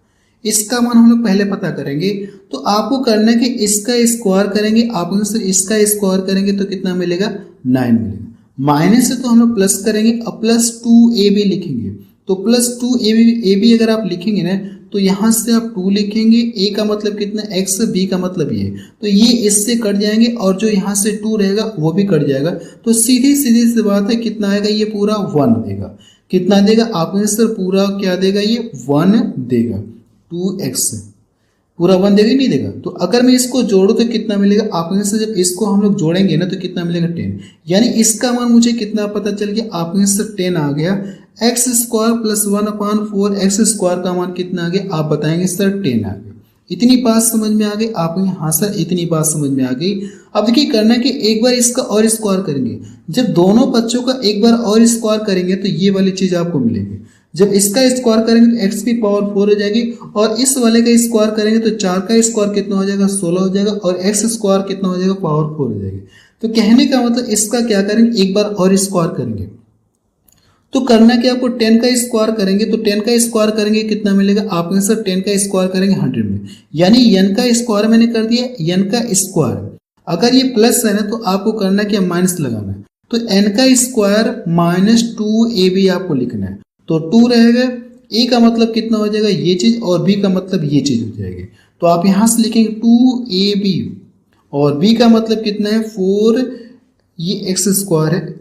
इसका मान हम लोग पहले पता करेंगे। तो आपको करना है कि इसका स्क्वायर करेंगे, आप इसका स्क्वायर करेंगे तो कितना मिलेगा, 9 मिलेगा। माइनस से तो हम लोग प्लस करेंगे, अब प्लस 2ab लिखेंगे। तो प्लस 2ab अगर आप लिखेंगे ना तो यहां से आप 2 लिखेंगे। a का मतलब कितना, x, b का मतलब ये, तो ये इससे कट जाएंगे और जो यहाँ से 2 रहेगा वो भी कट जाएगा। तो सीधी सीधी सी बात है, कितना आएगा, ये पूरा 1 देगा। कितना देगा, आपने सर पूरा क्या देगा, ये 1 देगा। 2x पूरा 1 देगा, नहीं देगा। तो अगर मैं इसको जोड़ू तो कितना मिलेगा, आपने से जब इसको हम लोग जोड़ेंगे ना तो कितना मिलेगा, 10। यानी इसका मान मुझे कितना पता चल गया, आपने से 10 आ गया। X square plus 1/4 x square का मान कितना आ गया, आप बताएंगे सर 10 आ गया। इतनी बात समझ में आ गई आपको, हाँ सर इतनी बात समझ में आ गई। अब देखिए करना कि एक बार इसका और स्क्वायर करेंगे। जब दोनों बच्चों का एक बार और स्क्वायर करेंगे तो ये वाली चीज आपको मिलेगी। जब इसका स्क्वायर करेंगे तो x की पावर 4 हो जाएगी और इस वाले का स्क्वायर करेंगे तो 4 का स्क्वायर कितना हो जाएगा, 16 हो जाएगा और x स्क्वायर कितना हो जाएगा, पावर 4 हो जाएगी। तो कहने का मतलब इसका क्या करेंगे, एक बार और स्क्वायर करेंगे। तो करना कि आपको 10 का स्क्वायर करेंगे तो 10 का स्क्वायर करेंगे कितना मिलेगा, आपने सर 10 का स्क्वायर करेंगे 100 में, यानी n का स्क्वायर मैंने कर दिया, n का स्क्वायर। अगर ये प्लस है ना तो आपको करना कि माइनस लगाना है। तो n का स्क्वायर -2ab आपको लिखना है। तो 2 रहेगा, a का मतलब कितना हो जाएगा, ये चीज, और b का मतलब ये चीज हो जाएगी। तो आप यहां से लिखेंगे 2ab और b का मतलब कितना है, 4, ये एक्स स्क्वायर है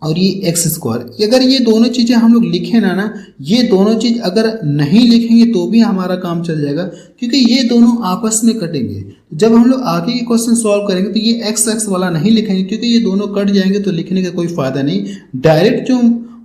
और ये एक्स स्क्वायर। अगर ये दोनों चीजें हम लोग लिखे ना ये दोनों चीज अगर नहीं लिखेंगे तो भी हमारा काम चल जाएगा, क्योंकि ये दोनों आपस में कटेंगे। जब हम लोग आगे के क्वेश्चन सॉल्व करेंगे तो ये एक्स एक्स वाला नहीं लिखेंगे, क्योंकि ये दोनों कट जाएंगे तो लिखने का कोई फायदा नहीं। डायरेक्ट जो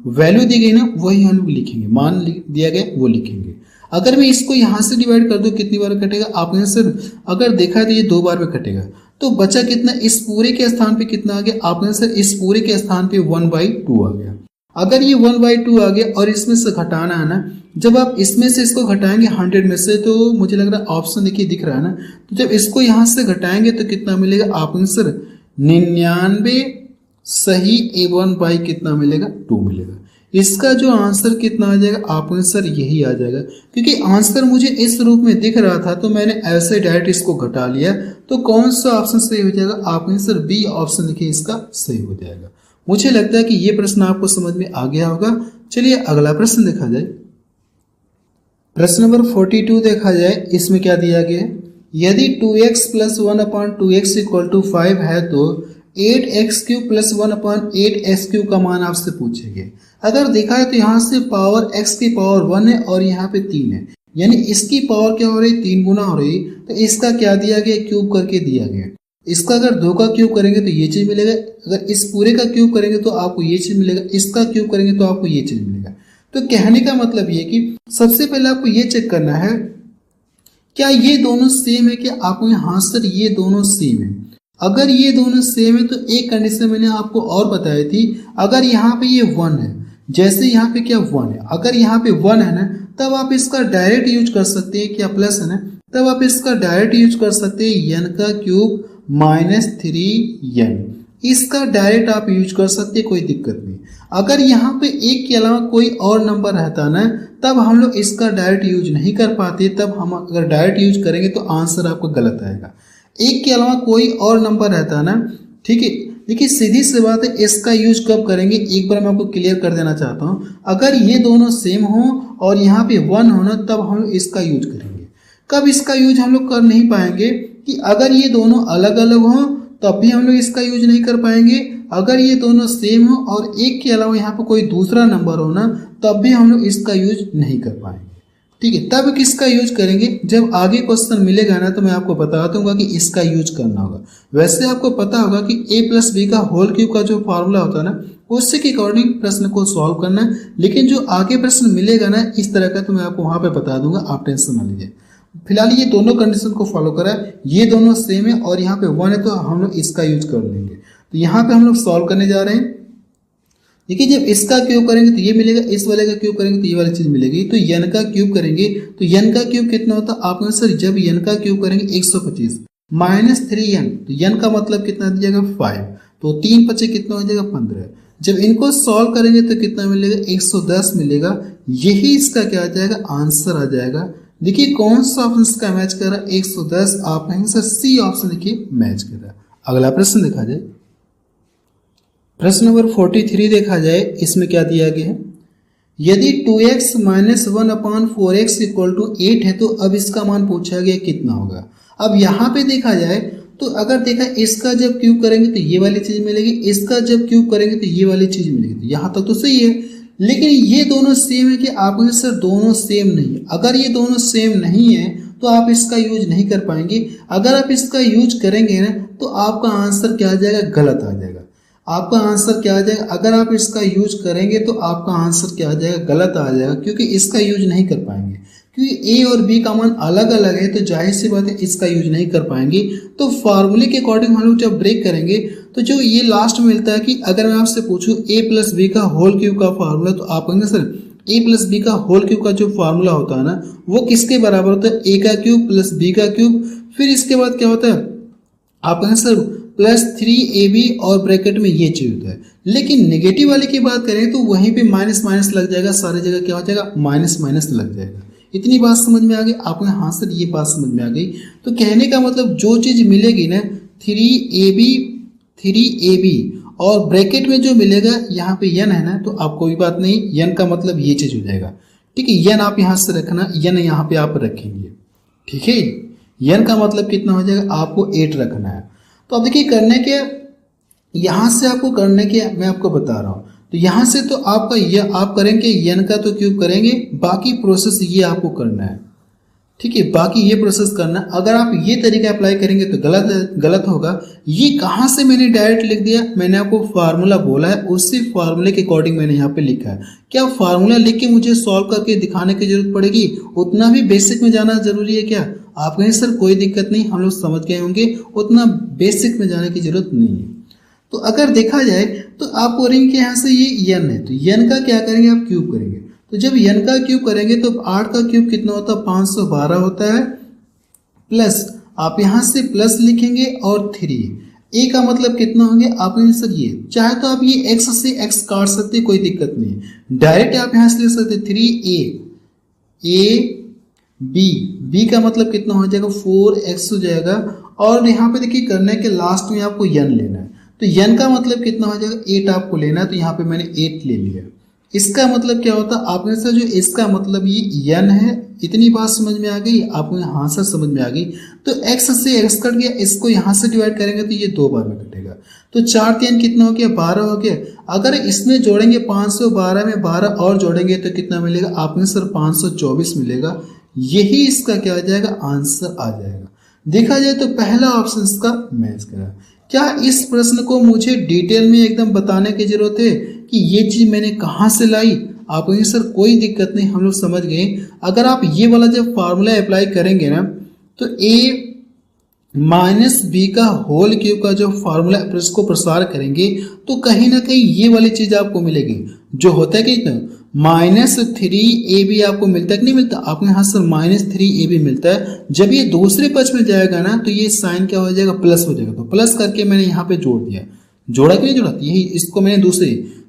वैल्यू दी गई ना वही हम लोग लिखेंगे, मान दिया गया वो लिखेंगे। अगर मैं इसको यहाँ से डिवाइड कर दूं कितनी बार कटेगा, आपने सर अगर देखा तो ये 2 बार में कटेगा। तो बचा कितना, इस पूरे के स्थान पे कितना आ गया, आपने सर इस पूरे के स्थान पे 1/2 आ गया। अगर ये 1/2 आ गया और इसमें से घटाना है ना, जब आप इसमें से इसको घटाएंगे 100 में से, तो मुझे लग रहा है ऑप्शन देखिए दिख रहा है ना, तो जब इसको यहाँ से घटाएंगे तो कितना मिलेगा, आपने सर 99 सही a1 कितना मिलेगा, 2 मिलेगा। इसका जो आंसर कितना आ जाएगा, आपने सर यही आ जाएगा। क्योंकि आंसर मुझे इस रूप में दिख रहा था तो मैंने ऐसे डायरेक्ट इसको घटा लिया। तो कौन सा ऑप्शन सही हो जाएगा, आपने सर बी ऑप्शन लिखिए, इसका सही हो जाएगा। मुझे लगता है कि ये प्रश्न आपको समझ में आ गया होगा। चलिए अगला प्रश्न देखा जाए। प्रश्न नंबर 42 देखा जाए। इसमें क्या दिया गया है, यदि 2x + 1/2x = 5 है तो 8x³ प्लस 1/8x³ का मान आपसे पूछेंगे। अगर देखा है तो यहाँ से पावर x की पावर 1 है और यहाँ पे 3 है, यानी इसकी पावर क्या हो रही है, 3 गुना हो रही है। तो इसका क्या दिया गया, क्यूब करके दिया गया। इसका अगर 2 का क्यूब करेंगे तो ये चीज मिलेगा, अगर इस पूरे का क्यूब करेंगे तो आपको ये चीज मिलेगा, इसका क्यूब करेंगे तो आपको ये चीज मिलेगा। तो कहने का मतलब ये कि सबसे पहले आपको ये चेक करना है क्या ये दोनों सेम है, क्या आपको हाँ सर ये दोनों सेम है। अगर ये दोनों सेम है तो एक कंडीशन मैंने आपको और बताई थी, अगर यहाँ पे ये 1 है, जैसे यहाँ पे क्या 1 है, अगर यहाँ पे 1 है ना, तब आप इसका डायरेक्ट यूज कर सकते हैं, क्या प्लस है ना, तब आप इसका डायरेक्ट यूज कर सकते हैं n का क्यूब -3n, इसका डायरेक्ट आप यूज कर सकते हैं, कोई दिक्कत नहीं। अगर यहाँ पे एक के अलावा कोई और नंबर रहता ना, तब हम लोग इसका डायरेक्ट यूज नहीं कर पाते, तब हम अगर डायरेक्ट यूज करेंगे तो आंसर आपका गलत आएगा। एक के अलावा कोई और नंबर रहता ना, ठीक है। देखिए सीधी सी बात है, इसका यूज कब करेंगे एक बार मैं आपको क्लियर कर देना चाहता हूँ। अगर ये दोनों सेम हो और यहाँ पे 1 हो ना, तब हम लोग इसका यूज करेंगे। कब इसका यूज हम लोग कर नहीं पाएंगे कि अगर ये दोनों अलग अलग हों तब भी हम लोग इसका यूज नहीं कर पाएंगे। अगर ये दोनों सेम हो और एक के अलावा यहाँ पर कोई दूसरा नंबर हो ना, तब भी हम लोग इसका यूज नहीं कर पाएंगे, ठीक है। तब किसका यूज करेंगे, जब आगे क्वेश्चन मिलेगा ना तो मैं आपको बता दूंगा कि इसका यूज करना होगा। वैसे आपको पता होगा कि a+b का होल क्यूब का जो फॉर्मूला होता है ना, उससे के अकॉर्डिंग प्रश्न को सॉल्व करना है। लेकिन जो आगे प्रश्न मिलेगा ना इस तरह का, तो मैं आपको वहां पे बता दूंगा, आप टेंशन ना लीजिए। फिलहाल ये दोनों कंडीशन को फॉलो करा है, ये दोनों सेम है और यहाँ पे 1 है, तो हम लोग इसका यूज कर लेंगे। तो यहाँ पे हम लोग सॉल्व करने जा रहे हैं। देखिए जब इसका क्यूब करेंगे तो ये मिलेगा, इस वाले का क्यूब करेंगे तो ये वाली चीज मिलेगी। तो n का क्यूब करेंगे तो n का क्यूब कितना होता है आपने, सर जब n का क्यूब करेंगे 125 -3n, तो n का मतलब कितना दिया 5, तो 3 5 कितना हो जाएगा 15। जब इनको सॉल्व करेंगे तो कितना मिलेगा 110 मिलेगा। यही इसका क्या आ जाएगा, आंसर आ जाएगा। देखिए कौन सा ऑप्शन इसका मैच कर रहा है, 110। आप कहेंगे सर सी ऑप्शन देखिए मैच कर रहा है। अगला प्रश्न देखा जाए, प्रश्न नंबर 43 देखा जाए, इसमें क्या दिया गया है, यदि 2x - 1/4x = 8 है तो अब इसका मान पूछा गया कितना होगा। अब यहाँ पे देखा जाए तो अगर देखा इसका जब क्यूब करेंगे तो ये वाली चीज मिलेगी, इसका जब क्यूब करेंगे तो ये वाली चीज मिलेगी। तो यहाँ तक तो सही है, लेकिन ये दोनों सेम है कि आप सर दोनों सेम नहीं है। अगर ये दोनों सेम नहीं है तो आप इसका यूज नहीं कर पाएंगे। अगर आप इसका यूज करेंगे ना तो आपका आंसर क्या आ जाएगा, गलत आ जाएगा। आपका आंसर क्या आ जाएगा, अगर आप इसका यूज करेंगे तो आपका आंसर क्या आ जाएगा, गलत आ जाएगा, क्योंकि इसका यूज नहीं कर पाएंगे। क्योंकि ए और बी का मान अलग अलग है, तो जाहिर सी बात है इसका यूज नहीं कर पाएंगे। तो फार्मूले के अकॉर्डिंग हम लोग जब ब्रेक करेंगे तो जो ये लास्ट में मिलता है कि अगर मैं आपसे पूछूं a+b का होल क्यूब का फार्मूला, तो आप कहेंगे सर a+b का होल क्यूब का जो फार्मूला होता है ना, वो किसके बराबर होता है, a का क्यूब प्लस b का क्यूब। फिर इसके बाद क्या होता है, आप कहेंगे सर +3ab और ब्रैकेट में ये चीज होता है। लेकिन नेगेटिव वाले की बात करें तो वहीं पे माइनस माइनस लग जाएगा, सारी जगह क्या हो जाएगा, माइनस माइनस लग जाएगा। इतनी बात समझ में आ गई आपको, हाँ सर ये बात समझ में आ गई। तो कहने का मतलब जो चीज मिलेगी ना 3ab और ब्रैकेट में जो मिलेगा यहाँ पे n है ना, तो आप कोई बात नहीं, n का मतलब ये चीज हो जाएगा, ठीक है। n आप यहाँ से रखना, n यहाँ पे आप रखेंगे, ठीक है। n का मतलब कितना हो जाएगा, आपको 8 रखना है। तो अब देखिए करने के, यहाँ से आपको करने के मैं आपको बता रहा हूँ। तो यहाँ से तो आपका ये आप करेंगे n का तो क्यूब करेंगे, बाकी प्रोसेस ये आपको करना है, ठीक है। बाकी ये प्रोसेस करना, अगर आप ये तरीका अप्लाई करेंगे तो गलत होगा। ये कहाँ से मैंने डायरेक्ट लिख दिया, मैंने आपको फार्मूला बोला है, उसी फार्मूले के अकॉर्डिंग मैंने यहाँ पे लिखा है। क्या फार्मूला लिख के मुझे सॉल्व करके दिखाने की जरूरत पड़ेगी, उतना भी बेसिक में जाना जरूरी है क्या। आप कहें सर कोई दिक्कत नहीं, हम लोग समझ गए होंगे, उतना बेसिक में जाने की जरूरत नहीं है। तो अगर देखा जाए तो आप बोलेंगे यहाँ से ये n है, तो n का क्या करेंगे, आप क्यूब करेंगे। तो जब n का क्यूब करेंगे तो 8 का क्यूब कितना होता है, 512 होता है, प्लस आप यहाँ से प्लस लिखेंगे और 3, a का मतलब कितना होंगे, आप सर ये चाहे तो आप ये x से x काट सकते, कोई दिक्कत नहीं है। डायरेक्ट आप यहाँ से ले सकते 3a b का मतलब कितना हो जाएगा, 4x हो जाएगा। और यहाँ पे देखिए करने के लास्ट में आपको n लेना है, तो n का मतलब कितना हो जाएगा, 8 आपको लेना है। तो यहाँ पे मैंने 8 ले लिया। इसका मतलब क्या होता है, आपने सर जो इसका मतलब ये n है, इतनी बात समझ में आ गई आपको, हाँ सर समझ में आ गई। तो x से x कट गया, इसको यहाँ से डिवाइड करेंगे तो ये 2 बार में कटेगा। तो 4 3 कितना हो गया, 12 हो गया। अगर इसमें जोड़ेंगे 512 में 12 और जोड़ेंगे तो कितना मिलेगा, आपको सर 524 मिलेगा। यही इसका क्या आ जाएगा, आंसर आ जाएगा। देखा जाए तो पहला ऑप्शन इसका मैच करा। क्या इस प्रश्न को मुझे डिटेल में एकदम बताने की जरूरत है कि ये चीज मैंने कहाँ से लाई? आप कहेंगे सर कोई दिक्कत नहीं, हम लोग समझ गए। अगर आप ये वाला जब फार्मूला अप्लाई करेंगे ना तो a माइनस बी का होल क्यूब का जो फार्मूला इसको प्रसार करेंगे तो कहीं ना कहीं ये वाली चीज आपको मिलेगी, जो होता है कि -3ab आपको मिलता है कि नहीं मिलता? आपके यहाँ सर -3ab मिलता है। जब ये दूसरे पक्ष में जाएगा ना तो ये साइन क्या हो जाएगा, प्लस हो जाएगा। तो प्लस करके मैंने यहाँ पे जोड़ दिया, जोड़ा कि नहीं जोड़ा? यही इसको मैंने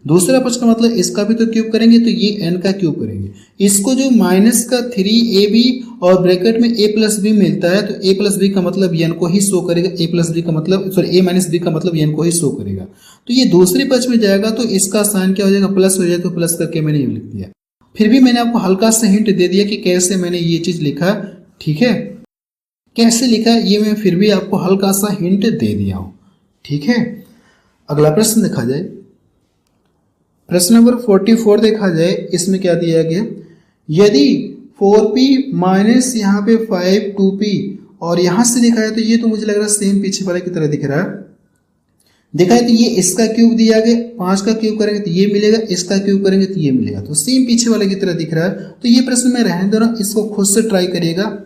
दूसरा पक्ष का मतलब इसका भी तो क्यूब करेंगे तो ये n का क्यूब करेंगे। इसको जो माइनस का 3ab और ब्रैकेट में a प्लस बी मिलता है तो a प्लस बी का मतलब n को ही शो करेगा, a प्लस बी का मतलब a माइनस बी का मतलब n को ही शो करेगा। तो ये दूसरे पक्ष में जाएगा तो इसका साइन क्या हो जाएगा, प्लस हो जाएगा। तो प्लस करके मैंने ये लिख दिया। फिर भी मैंने आपको हल्का सा हिंट दे दिया कि कैसे मैंने ये चीज लिखा, ठीक है? कैसे लिखा ये मैं फिर भी आपको हल्का सा हिंट दे दिया हूं, ठीक है? अगला प्रश्न देखा जाए, प्रश्न नंबर 44 देखा जाए। इसमें क्या दिया गया, यदि 4p माइनस यहाँ पे 5 और यहां से देखा है तो ये तो मुझे लग रहा है सेम पीछे वाले की तरह दिख रहा है। देखा है तो ये इसका क्यूब दिया गया, 5 का क्यूब करेंगे तो ये मिलेगा, इसका क्यूब करेंगे तो ये मिलेगा। तो सेम पीछे वाले की तरह दिख रहा है। तो ये प्रश्न मैं रहने दे रहा हूं, इसको खुद से ट्राई करिएगा।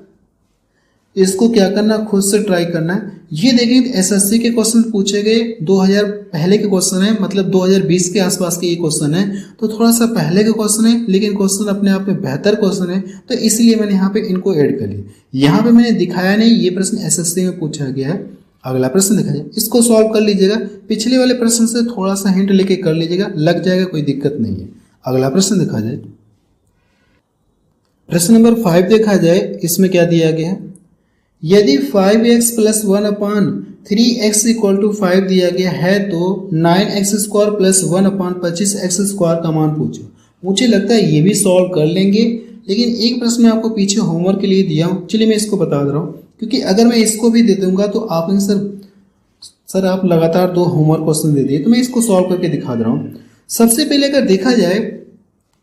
इसको क्या करना, खुद से ट्राई करना है। ये देखेंगे एसएससी के क्वेश्चन पूछे गए 2000 पहले के क्वेश्चन है, मतलब 2020 के आसपास के ये क्वेश्चन है। तो थोड़ा सा पहले के क्वेश्चन है लेकिन क्वेश्चन अपने आप में बेहतर क्वेश्चन है, तो इसलिए मैंने यहाँ पे इनको ऐड कर लिया। यहाँ पे मैंने दिखाया नहीं, ये प्रश्न एसएससी में पूछा गया है। अगला प्रश्न देखा जाए, इसको सॉल्व कर लीजिएगा। पिछले वाले प्रश्न से थोड़ा सा हिंट लेके कर लीजिएगा, लग जाएगा, कोई दिक्कत नहीं है। अगला प्रश्न देखा जाए, प्रश्न नंबर 5 देखा जाए। इसमें क्या दिया गया है, यदि 5x plus 1/3x equal to 5 दिया गया है तो 9x² प्लस 1/25x² का मान पूछो। मुझे लगता है ये भी सॉल्व कर लेंगे, लेकिन एक प्रश्न मैं आपको पीछे होमवर्क के लिए दिया हूँ। चलिए मैं इसको बता दे रहा हूँ, क्योंकि अगर मैं इसको भी दे दूंगा तो आप सर आप लगातार 2 होमवर्क क्वेश्चन दे दिए, तो मैं इसको सॉल्व करके दिखा दे रहा हूँ। सबसे पहले अगर देखा जाए,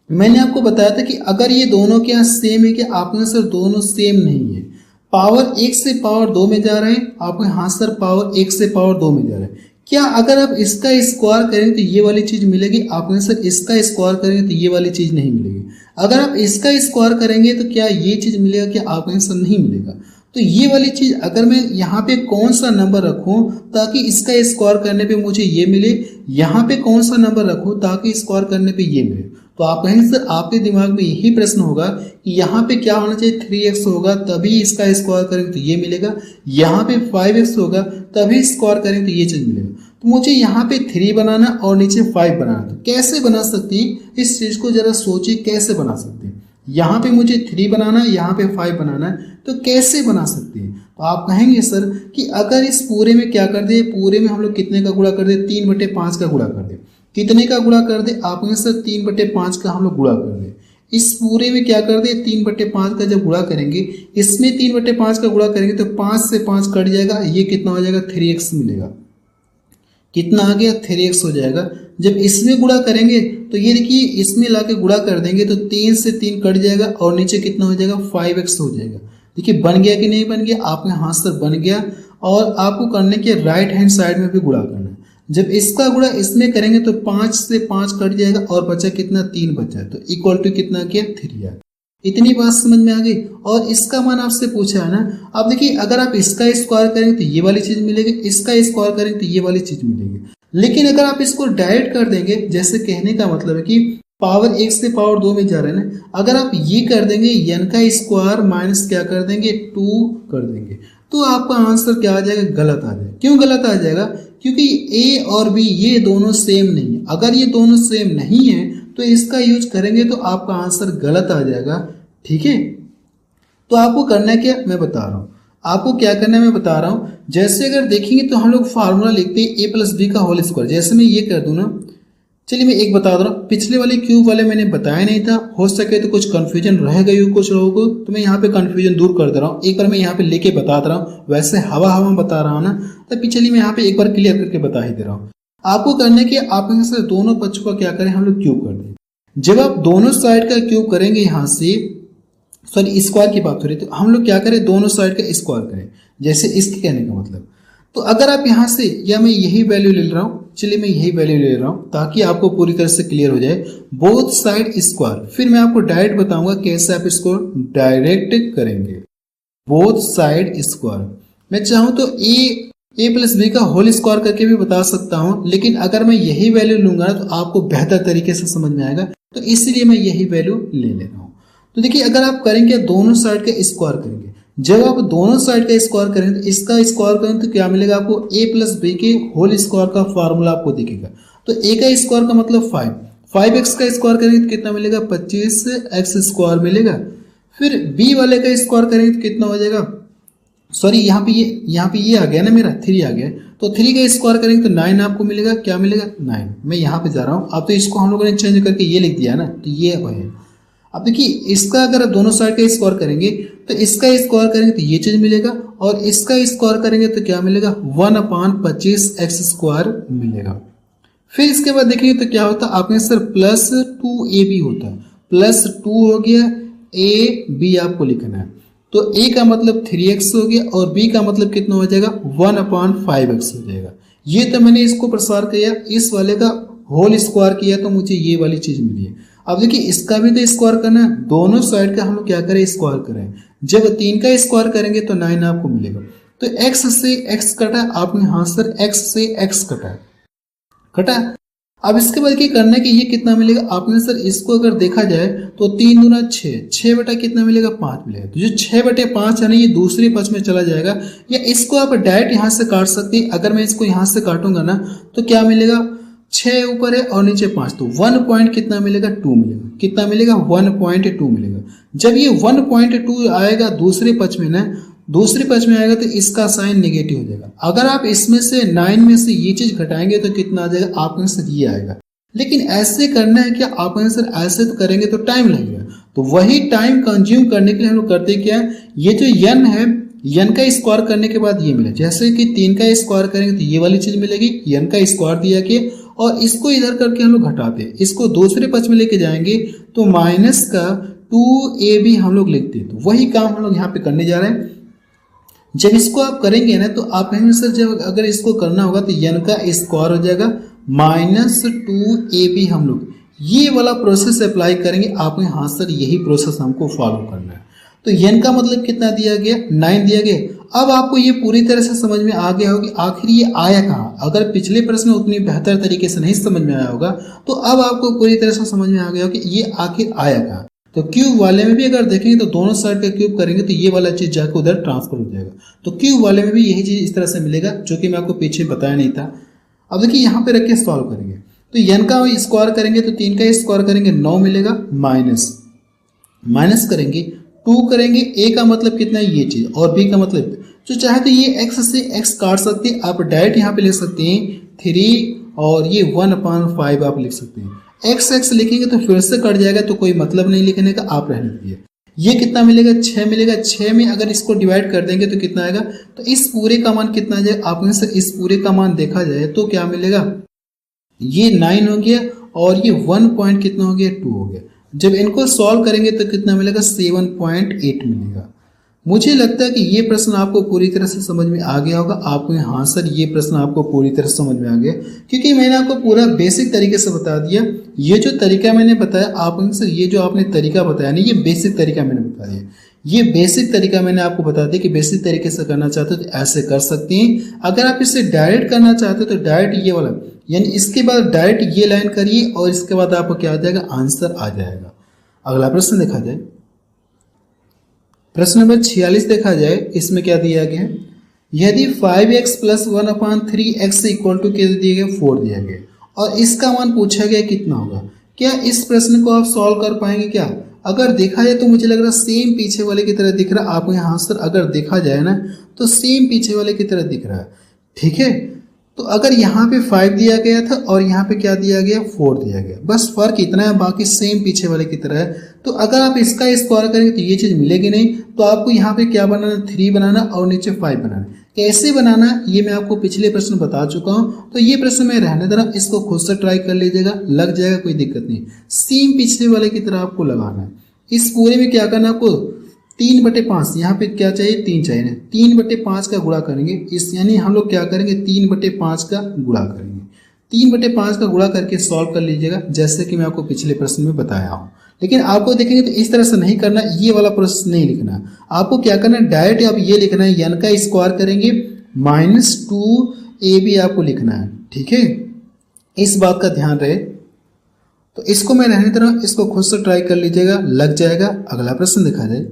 मैंने आपको बताया था कि अगर ये दोनों के यहाँ सेम है कि आपने सर दोनों सेम नहीं है, पावर 1 से पावर 2 में जा रहे हैं, आपके हाँ सर पावर 1 से पावर 2 में जा रहे हैं। क्या अगर आप इसका स्क्वायर करेंगे तो ये वाली चीज मिलेगी? आपने सर इसका स्क्वायर करेंगे तो ये वाली चीज नहीं मिलेगी। अगर आप इसका स्क्वायर करेंगे तो क्या ये चीज मिलेगा? क्या आपने सर नहीं मिलेगा। तो ये वाली चीज अगर मैं यहाँ पे कौन सा नंबर रखूं ताकि इसका स्क्वायर करने पे मुझे ये मिले, यहाँ पे कौन सा नंबर रखूं ताकि स्क्वायर करने पे ये मिले, तो आप कहेंगे सर आपके दिमाग में यही प्रश्न होगा कि यहाँ पे क्या होना चाहिए, 3x होगा तभी इसका स्क्वायर करेंगे तो ये मिलेगा, यहाँ पे 5x होगा तभी स्क्वायर करेंगे तो ये चीज मिलेगा। तो मुझे यहाँ पे 3 बनाना और नीचे 5 बनाना, तो कैसे बना सकते हैं इस चीज को जरा सोचिए, कैसे बना सकते हैं। यहाँ पे मुझे 3 बनाना है, यहाँ पे 5 बनाना है, तो कैसे बना सकते हैं। तो आप कहेंगे सर कि अगर इस पूरे में क्या कर दे, पूरे में हम लोग कितने का गुणा कर दे, 3/5 का गुणा कर दे। कितने का गुणा कर दे, आप कहेंगे सर 3/5 का हम लोग गुणा कर दे। इस पूरे में क्या कर दे, 3/5 का जब गुणा करेंगे, इसमें 3/5 का गुणा करेंगे तो 5 से 5 कट जाएगा, ये कितना हो जाएगा, 3x मिलेगा। कितना आ गया, 3x हो जाएगा। जब इसमें गुणा करेंगे तो ये देखिए इसमें लाके गुणा कर देंगे तो 3 से 3 कट जाएगा और नीचे कितना हो जाएगा, 5x हो जाएगा। देखिए बन गया कि नहीं बन गया, आपके हाथ से बन गया। और आपको करने के राइट हैंड साइड में भी गुणा करना है। जब इसका गुणा इसमें करेंगे तो 5 से 5 कट जाएगा और बचा कितना, 3 बचा, तो इक्वल टू कितना किया, 3 आ। इतनी बात समझ में आ गई। और इसका मान आपसे पूछा है ना, अब देखिए अगर आप इसका स्क्वायर करेंगे तो ये वाली चीज मिलेगी, इसका स्क्वायर करेंगे तो ये वाली चीज मिलेगी। लेकिन अगर आप इसको डायरेक्ट कर देंगे, जैसे कहने का मतलब है कि पावर 1 से पावर 2 में जा रहे हैं ना, अगर आप ये कर देंगे n का स्क्वायर माइनस क्या कर देंगे, 2 कर देंगे, तो आपका आंसर क्या आ जाएगा, गलत आ जाएगा। क्यों गलत आ जाएगा, क्योंकि a और b ये दोनों सेम नहीं है। अगर ये दोनों सेम नहीं है तो इसका यूज करेंगे तो आपका आंसर गलत आ जाएगा, ठीक है। तो आपको करना है क्या, मैं बता रहा हूँ आपको क्या करना है, मैं बता रहा हूँ। जैसे अगर देखेंगे तो हम लोग फार्मूला लिखते हैं a प्लस बी का होल स्क्वायर। जैसे मैं ये कर दूं ना, चलिए मैं एक बता दे रहा हूँ, पिछले वाले क्यूब वाले मैंने बताया नहीं था, हो सके तो कुछ कंफ्यूजन रह गई हो कुछ लोगों को, तो मैं यहाँ पे कंफ्यूजन दूर कर दे रहा हूँ। एक बार मैं यहाँ पे लेके बता दे रहा हूँ, वैसे हवा हवा बता रहा हूँ ना, तो चलिए मैं यहाँ पे एक बार क्लियर करके बता ही दे रहा हूँ। आपको करना है कि आप यहाँ से दोनों पक्षों का क्या करें, हम लोग क्यूब कर दें। जब आप दोनों साइड का क्यूब करेंगे यहाँ से, सॉरी स्क्वायर की बात हो रही है, तो हम लोग क्या करें, दोनों साइड का स्क्वायर करें, जैसे इसके कहने का मतलब। तो अगर आप यहाँ से, या मैं यही वैल्यू ले रहा हूँ, चलिए मैं यही वैल्यू ले रहा हूँ ताकि आपको पूरी तरह से क्लियर हो जाए, बोथ साइड स्क्वायर। फिर मैं आपको डायरेक्ट बताऊंगा कैसे आप इसको डायरेक्ट करेंगे, बोथ साइड स्क्वायर। मैं चाहूँ तो ए प्लस बी का होल स्क्वायर करके भी बता सकता हूँ, लेकिन अगर मैं यही वैल्यू लूंगा तो आपको बेहतर तरीके से समझ में आएगा, तो इसलिए मैं यही वैल्यू ले रहा हूँ। तो देखिए अगर आप करेंगे दोनों साइड का स्क्वायर करेंगे, जब आप दोनों साइड का स्क्वायर करेंगे तो इसका स्क्वायर करें तो क्या मिलेगा आपको, ए प्लस बी के होल स्क्वायर का फार्मूला आपको दिखेगा। तो ए का स्क्वायर का मतलब 5x का स्क्वायर करेंगे तो कितना मिलेगा, 25x स्क्वायर मिलेगा। फिर बी वाले का स्क्वायर करेंगे तो कितना हो जाएगा, सॉरी यहाँ पे ये आ गया ना, मेरा 3 आ गया, तो 3 का स्क्वायर करेंगे तो 9 आपको मिलेगा, क्या मिलेगा 9। मैं यहाँ पे जा रहा हूँ, अब तो इसको हम लोगों ने चेंज करके ये लिख दिया ना, तो ये है। अब देखिए इसका अगर आप दोनों साइड का स्क्वायर करेंगे तो इसका स्क्वायर करेंगे तो ये चीज मिलेगा, और इसका स्क्वायर करेंगे तो क्या मिलेगा, 1/25x स्क्वायर मिलेगा। फिर इसके बाद देखिए तो क्या होता है, आपके सर प्लस 2ab होता है, प्लस 2 हो गया, ए बी आपको लिखना है। तो a का मतलब 3x हो गया और b का मतलब कितना हो जाएगा, 1/5x हो जाएगा। ये तो मैंने इसको प्रसार किया, इस वाले का होल स्क्वायर किया तो मुझे ये वाली चीज मिली है। अब देखिए इसका भी तो स्क्वायर करना है, दोनों साइड का हम लोग क्या करें, स्क्वायर करें। जब 3 का स्क्वायर करेंगे तो 9 आपको मिलेगा। तो x से x कटा, आपने हाँ सर x से x कटा। अब इसके बाद क्या करना है कि ये कितना मिलेगा, आपने सर इसको अगर देखा जाए तो 3 दूना 6, 6 बटा कितना मिलेगा, 5 मिलेगा। तो जो 6/5 है ना, ये दूसरे पक्ष में चला जाएगा, या इसको आप डायरेक्ट यहाँ से काट सकते हैं। अगर मैं इसको यहाँ से काटूंगा ना तो क्या मिलेगा, 6 ऊपर है और नीचे 5, तो 1 पॉइंट कितना मिलेगा, 2 मिलेगा। कितना मिलेगा, 1.2 मिलेगा। जब ये 1.2 आएगा दूसरे पक्ष में ना, दूसरे पक्ष में आएगा तो इसका साइन नेगेटिव हो जाएगा। अगर आप इसमें से 9 में से ये चीज घटाएंगे तो कितना आ जाएगा, आपका आंसर ये आएगा। लेकिन ऐसे करना है क्या, आप आंसर ऐसे तो करेंगे तो टाइम लगेगा, तो वही टाइम कंज्यूम करने के लिए हम लोग करते क्या है, ये जो n है, n का स्क्वायर करने के बाद ये मिला, जैसे कि 3 का स्क्वायर करेंगे तो ये वाली चीज मिलेगी, n का स्क्वायर दिया के, और इसको इधर करके हम लोग घटाते हैं, इसको दूसरे पक्ष में लेके जाएंगे तो माइनस का 2ab हम लोग लिखते हैं। तो वही काम हम लोग यहाँ पे करने जा रहे हैं। जब इसको आप करेंगे ना तो आप कहेंगे सर जब अगर इसको करना होगा तो n का स्क्वायर हो जाएगा माइनस 2ab, हम लोग ये वाला प्रोसेस अप्लाई करेंगे। आपने हाँ सर यही प्रोसेस हमको फॉलो करना है। तो n का मतलब कितना दिया गया, 9 दिया गया। अब आपको ये पूरी तरह से समझ में आ गया होगा कि आखिर ये आया कहाँ। अगर पिछले प्रश्न उतनी बेहतर तरीके से नहीं समझ में आया होगा तो अब आपको पूरी तरह से समझ में आ गया होगा कि ये आखिर आया कहाँ। तो क्यूब वाले में भी अगर देखेंगे तो दोनों साइड का क्यूब करेंगे तो ये वाला चीज जाकर उधर ट्रांसफर हो जाएगा। तो क्यूब वाले में भी यही चीज इस तरह से मिलेगा, जो कि मैं आपको पीछे बताया नहीं था। अब देखिए यहाँ पे रख के सॉल्व करेंगे तो n का स्क्वायर करेंगे तो 3 का स्क्वायर करेंगे 9 मिलेगा, माइनस करेंगे 2 करेंगे, a का मतलब कितना है ये चीज, और b का मतलब जो चाहे तो ये x से x काट सकते हैं, आप डायरेक्ट यहाँ पे लिख सकते हैं 3 और ये 1/5 आप लिख सकते हैं। x लिखेंगे तो फिर से कट जाएगा, तो कोई मतलब नहीं लिखने का, आप रहने दीजिए। ये कितना मिलेगा, 6 मिलेगा। 6 में अगर इसको डिवाइड कर देंगे तो कितना आएगा, तो इस पूरे का मान कितना आ जाएगा, आपने से इस पूरे का मान देखा जाए तो क्या मिलेगा, ये 9 हो गया और ये 1 पॉइंट कितना हो गया, 2 हो गया। जब इनको सॉल्व करेंगे तो कितना मिलेगा, 7.8 मिलेगा। मुझे लगता है कि ये प्रश्न आपको पूरी तरह से समझ में आ गया होगा। आपको हाँ सर ये प्रश्न आपको पूरी तरह से समझ में आ गया, क्योंकि मैंने आपको पूरा बेसिक तरीके से बता दिया। ये जो तरीका मैंने बताया आपको सर, ये जो आपने तरीका बताया नहीं, ये बेसिक तरीका मैंने बता दिया। ये बेसिक तरीका मैंने आपको बता दिया कि बेसिक तरीके से करना चाहते हो तो ऐसे कर सकते हैं। अगर आप इसे डायरेक्ट करना चाहते हो तो डायरेक्ट ये वाला, यानी इसके बाद डायरेक्ट ये लाइन करिए और इसके बाद आपको क्या आ जाएगा, आंसर आ जाएगा। अगला प्रश्न देखा जाए, प्रश्न नंबर 46 देखा जाए। इसमें क्या दिया गया, यदि 5x + 1/3x इक्वल टू क्या दिया गया, 4 दिया गया और इसका मान पूछा गया कितना होगा। क्या इस प्रश्न को आप सॉल्व कर पाएंगे क्या? अगर देखा जाए तो मुझे लग रहा सेम पीछे वाले की तरह दिख रहा आपको यहाँ सर, अगर देखा जाए ना तो सेम पीछे वाले की तरह दिख रहा है। ठीक है, तो अगर यहाँ पे 5 दिया गया था और यहाँ पे क्या दिया गया, 4 दिया गया, बस फर्क इतना है, बाकी सेम पीछे वाले की तरह है। तो अगर आप इसका स्क्वायर करेंगे तो ये चीज़ मिलेगी नहीं, तो आपको यहाँ पे क्या बनाना, 3 बनाना और नीचे 5 बनाना। कैसे बनाना ये मैं आपको पिछले प्रश्न बता चुका हूँ, तो ये प्रश्न मैं रहने दे रहा हूँ, इसको खुद से ट्राई कर लीजिएगा, लग जाएगा, कोई दिक्कत नहीं। सेम पिछले वाले की तरह आपको लगाना है। इस पूरे में क्या करना है आपको, 3/5, यहाँ पे क्या चाहिए, 3 चाहिए ना, 3/5 का गुणा करेंगे इस, यानी हम लोग क्या करेंगे, 3/5 का गुणा करेंगे। 3/5 का गुणा करके सॉल्व कर लीजिएगा, जैसे कि मैं आपको पिछले प्रश्न में बताया हूँ। लेकिन आपको देखेंगे तो इस तरह से नहीं करना, ये वाला प्रोसेस नहीं लिखना। आपको क्या करना है, डायरेक्ट आप ये लिखना है, n का स्क्वायर करेंगे -2ab आपको लिखना है, ठीक है, इस बात का ध्यान रहे। तो इसको मैं रहने दे रहा हूँ, इसको खुद से ट्राई कर लीजिएगा, लग जाएगा। अगला प्रश्न देखा जाए,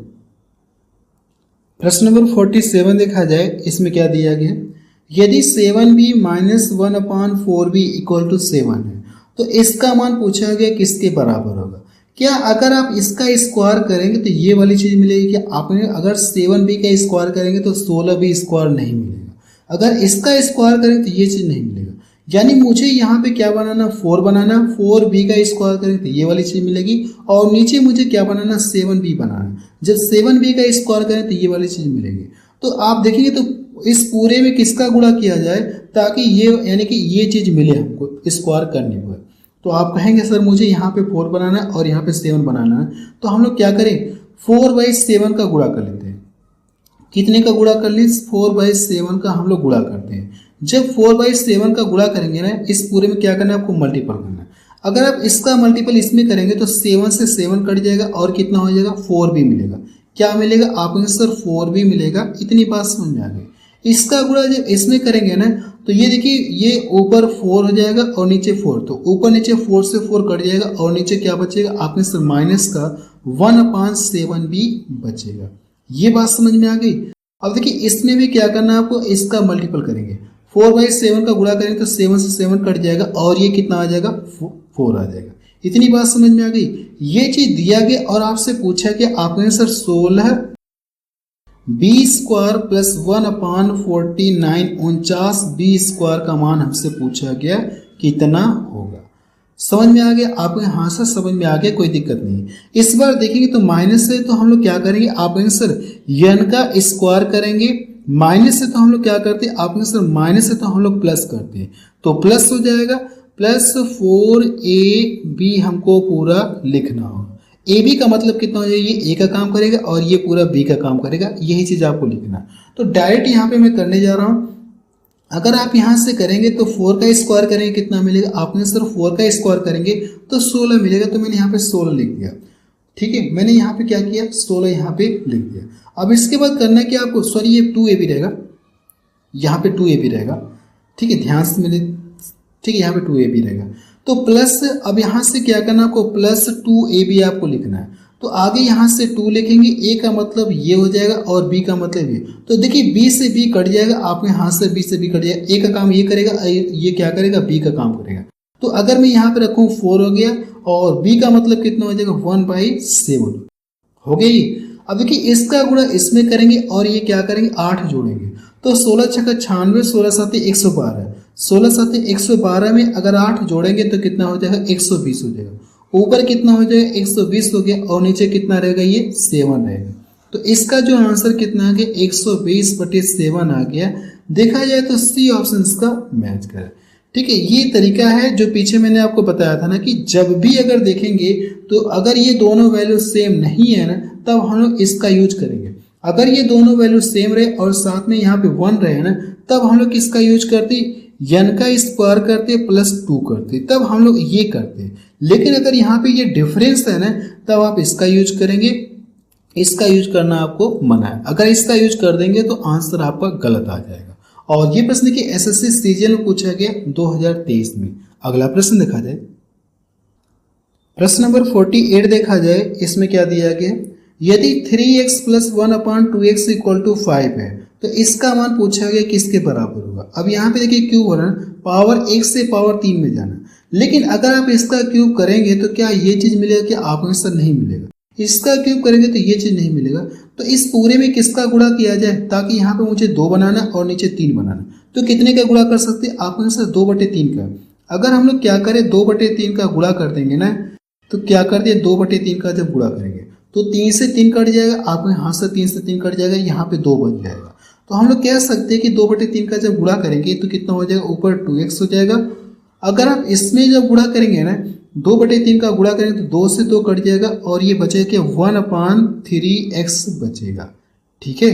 प्रश्न नंबर 47 देखा जाए, इसमें क्या दिया गया, यदि 7b - 1/4b = 7 है तो इसका मान पूछा गया किसके बराबर होगा। क्या अगर आप इसका स्क्वायर करेंगे तो ये वाली चीज मिलेगी, क्या आपने अगर 7b का स्क्वायर करेंगे तो 16b स्क्वायर नहीं मिलेगा, अगर इसका स्क्वायर करेंगे तो ये चीज नहीं मिलेगा। यानी मुझे यहाँ पे क्या बनाना, 4 बनाना, 4b का स्क्वायर करेंगे तो ये वाली चीज मिलेगी, और नीचे मुझे क्या बनाना, 7b बनाना। जब 7b का स्क्वायर करें तो ये वाली चीज मिलेगी। तो आप देखेंगे तो इस पूरे में किसका गुणा किया जाए ताकि ये, यानी कि ये चीज मिले हमको स्क्वायर करने पर। तो आप कहेंगे सर मुझे यहाँ पे 4 बनाना है और यहाँ पे 7 बनाना है, तो हम लोग क्या करें, 4/7 का गुणा कर लेते हैं। कितने का गुणा कर ली, 4/7 का हम लोग गुणा करते हैं। जब 4/7 का गुणा करेंगे ना, इस पूरे में क्या करना है, आपको मल्टीपल करना है। अगर आप इसका मल्टीपल इसमें करेंगे तो 7 से 7 कट जाएगा और कितना हो जाएगा, 4b मिलेगा। क्या मिलेगा आपको, सर 4b मिलेगा। इतनी बात समझ में आ गई। इसका गुणा जब इसमें करेंगे ना, तो ये देखिए, ये ऊपर 4 हो जाएगा और नीचे 4, तो ऊपर नीचे 4 से 4 कट जाएगा और नीचे क्या बचेगा, आपने सर माइनस का 1/7b बचेगा। ये बात समझ में आ गई। अब देखिए इसमें भी क्या करना है आपको, इसका मल्टीपल करेंगे, 4/7 का गुणा करेंगे तो 7 से 7 कट जाएगा और ये कितना आ जाएगा, 4 आ जाएगा। इतनी बात समझ में आ गई। ये चीज दिया गया और आपसे पूछा कि आपने sir 16b square plus 1/49 49b square का मान हमसे पूछा गया कितना होगा। समझ में आ गया आपको, हाँ सर समझ में आ गया, कोई दिक्कत नहीं। इस बार देखेंगे तो माइनस से तो हम लोग क्या करेंगे, आप सर n का स्क्वायर करेंगे, माइनस से तो हम लोग क्या करते हैं, आपने सर माइनस से तो हम लोग प्लस करते हैं, तो प्लस हो जाएगा, प्लस 4ab हमको पूरा लिखना होगा। ab का मतलब कितना हो जाएगा, ये a का काम करेगा और ये पूरा b का काम करेगा, यही चीज आपको लिखना। तो डायरेक्ट यहाँ पे मैं करने जा रहा हूँ। अगर आप यहाँ से करेंगे तो 4 का स्क्वायर करेंगे कितना मिलेगा, आपने सर 4 का स्क्वायर करेंगे तो 16 मिलेगा, तो मैंने यहाँ पे 16 लिख दिया। ठीक है, मैंने यहाँ पे क्या किया, 16 यहाँ पे लिख दिया। अब इसके बाद करना क्या आपको, सॉरी ये 2ab रहेगा, यहाँ पे 2ab रहेगा, ठीक है, ध्यान से मिले, ठीक है, यहाँ पे 2ab रहेगा। तो प्लस, अब यहाँ से क्या करना आपको, प्लस 2ab आपको लिखना है। तो आगे यहाँ से 2 लिखेंगे, a का मतलब ये हो जाएगा और b का मतलब ये। तो देखिए b से b कट जाएगा, आपके हाथ से b से b कट जाएगा, a का काम ये करेगा, ये क्या करेगा, b का काम करेगा। तो अगर मैं यहाँ पे रखूँ 4 हो गया और b का मतलब कितना हो जाएगा, 1/7 हो गई। अब देखिए इसका गुणा इसमें करेंगे और ये क्या करेंगे, 8 जोड़ेंगे, तो 16 छक्का 96, 16 सात 112, 16 सात 112 में अगर 8 जोड़ेंगे तो कितना हो जाएगा, 120 हो जाएगा। ऊपर कितना हो जाएगा, 120 हो गया और नीचे कितना रहेगा, ये 7 रहेगा। तो इसका जो आंसर कितना आ गया, 120/7 आ गया। देखा जाए तो सी ऑप्शन इसका मैच करे। ठीक है, ये तरीका है जो पीछे मैंने आपको बताया था ना, कि जब भी अगर देखेंगे तो अगर ये दोनों वैल्यू सेम नहीं है ना, तब हम लोग इसका यूज करेंगे। अगर ये दोनों वैल्यू सेम रहे और साथ में यहाँ पे 1 रहे ना, तब हम लोग किसका यूज करते, n का स्क्वायर करते प्लस 2 करते, तब हम लोग ये करते। लेकिन अगर यहाँ पे ये डिफरेंस है ना, तब आप इसका यूज करेंगे, इसका यूज करना आपको मना है। अगर इसका यूज कर देंगे तो आंसर आपका गलत आ जाएगा। और ये प्रश्न की एसएससी सीजीएल में पूछा गया 2023 में। अगला प्रश्न देखा जाए, प्रश्न नंबर 48 देखा जाए, इसमें क्या दिया गया, यदि 3x + 1/2x = 5 है तो इसका मान पूछा गया किसके बराबर होगा। अब यहाँ पे देखिए क्यूब हो रहा है, पावर 1 से पावर 3 में जाना, लेकिन अगर आप इसका क्यूब करेंगे तो क्या ये चीज मिलेगा, कि आपको आंसर नहीं मिलेगा। इसका क्यूब करेंगे तो ये चीज़ नहीं मिलेगा। तो इस पूरे में किसका गुणा किया जाए, ताकि यहाँ पे मुझे 2 बनाना और नीचे 3 बनाना। तो कितने का गुणा कर सकते हैं, आपके आंसर 2/3 का। अगर हम लोग क्या करें 2/3 का गुणा कर देंगे ना, तो क्या करते हैं 2/3 का जब गुणा करेंगे तो 3 से 3 कट जाएगा, आपके यहाँ से 3 से 3 कट जाएगा, यहाँ पे 2 बच जाएगा। तो हम लोग कह सकते हैं कि 2/3 का जब गुणा करेंगे तो कितना हो जाएगा, ऊपर 2x हो जाएगा। अगर आप इसमें जब गुणा करेंगे ना 2/3 का गुणा करेंगे तो 2 से 2 कट जाएगा और ये बचेगा क्या 1/3x बचेगा। ठीक है,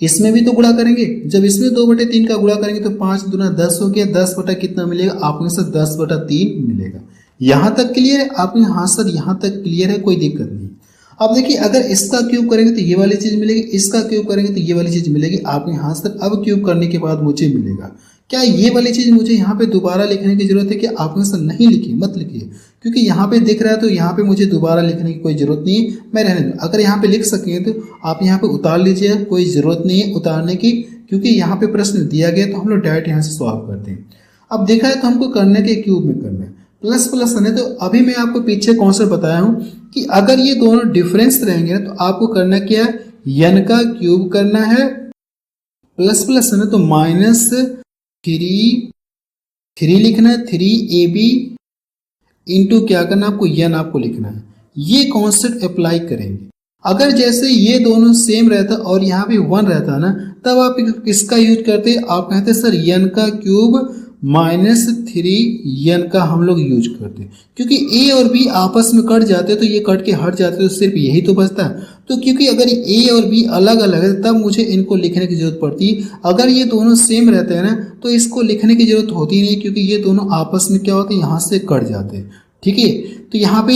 इसमें भी तो गुणा करेंगे, जब इसमें 2/3 का गुणा करेंगे तो 5 दूना 10 हो गया, 10 बटा कितना मिलेगा, आपके साथ 10/3 मिलेगा। यहाँ तक क्लियर है, आपके हाँ सर यहाँ तक क्लियर है, कोई दिक्कत नहीं। अब देखिए अगर इसका क्यूब करेंगे तो ये वाली चीज मिलेगी, इसका क्यूब करेंगे तो ये वाली चीज मिलेगी। आपके यहाँ सर अब क्यूब करने के बाद मुझे मिलेगा क्या ये वाली चीज मुझे यहाँ पे दोबारा लिखने की जरूरत है कि आपने सर नहीं लिखी, मत लिखिए, क्योंकि यहाँ पे दिख रहा है तो यहाँ पे मुझे दोबारा लिखने की कोई जरूरत नहीं है, मैं रहने दूँ। अगर यहाँ पे लिख सकें तो आप यहाँ पे उतार लीजिए, कोई जरूरत नहीं है उतारने की, क्योंकि यहाँ पे प्रश्न दिया गया तो हम लोग डायरेक्ट यहाँ से सॉल्व करते हैं। अब देखा है तो हमको करने के क्यूब में करना है, प्लस प्लस है। तो अभी मैं आपको पीछे कॉन्सेप्ट बताया हूँ कि अगर ये दोनों डिफरेंस रहेंगे ना तो आपको करना क्या है, n का क्यूब करना है, प्लस प्लस है ना तो -3 लिखना है, 3ab इंटू क्या करना आपको n आपको लिखना है। ये कॉन्सेप्ट अप्लाई करेंगे। अगर जैसे ये दोनों सेम रहता और यहाँ पे 1 रहता ना, तब आप इसका यूज करते, आप कहते सर n का क्यूब -3n का हम लोग यूज करते, क्योंकि a और b आपस में कट जाते तो ये कट के हट जाते तो सिर्फ यही तो बचता है। तो क्योंकि अगर a और b अलग अलग है तब मुझे इनको लिखने की जरूरत पड़ती। अगर ये दोनों सेम रहते हैं ना तो इसको लिखने की जरूरत होती नहीं, क्योंकि ये दोनों आपस में क्या होते हैं, यहाँ से कट जाते हैं। ठीक है, तो यहाँ पे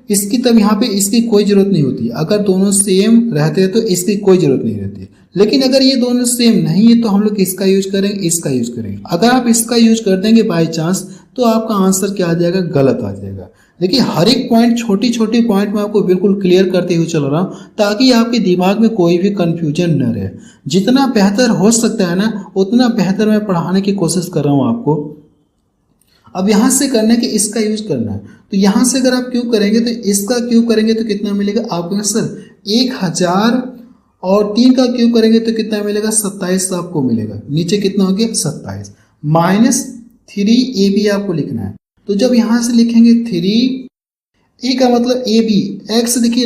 इसकी तब यहाँ पे इसकी कोई जरूरत नहीं होती। अगर दोनों सेम रहते हैं तो इसकी कोई जरूरत नहीं रहती। लेकिन अगर ये दोनों सेम नहीं है तो हम लोग इसका यूज करेंगे, इसका यूज करेंगे। अगर आप इसका यूज कर देंगे बाय चांस तो आपका आंसर क्या आ जाएगा, गलत आ जाएगा। देखिए हर एक पॉइंट, छोटी छोटी पॉइंट में आपको बिल्कुल क्लियर करते हुए चल रहा हूँ ताकि आपके दिमाग में कोई भी कंफ्यूजन न रहे। जितना बेहतर हो सकता है ना उतना बेहतर मैं पढ़ाने की कोशिश कर रहा हूँ आपको। अब यहाँ से करने के इसका यूज करना है, तो यहाँ से अगर आप क्यूब करेंगे तो इसका क्यूब करेंगे तो कितना मिलेगा आपको सर 1000, और 3 का क्यूब करेंगे तो कितना मिलेगा 27 आपको मिलेगा। नीचे कितना हो गया 27, -3ab आपको लिखना है। तो जब यहाँ से लिखेंगे 3 a का मतलब ab, x देखिए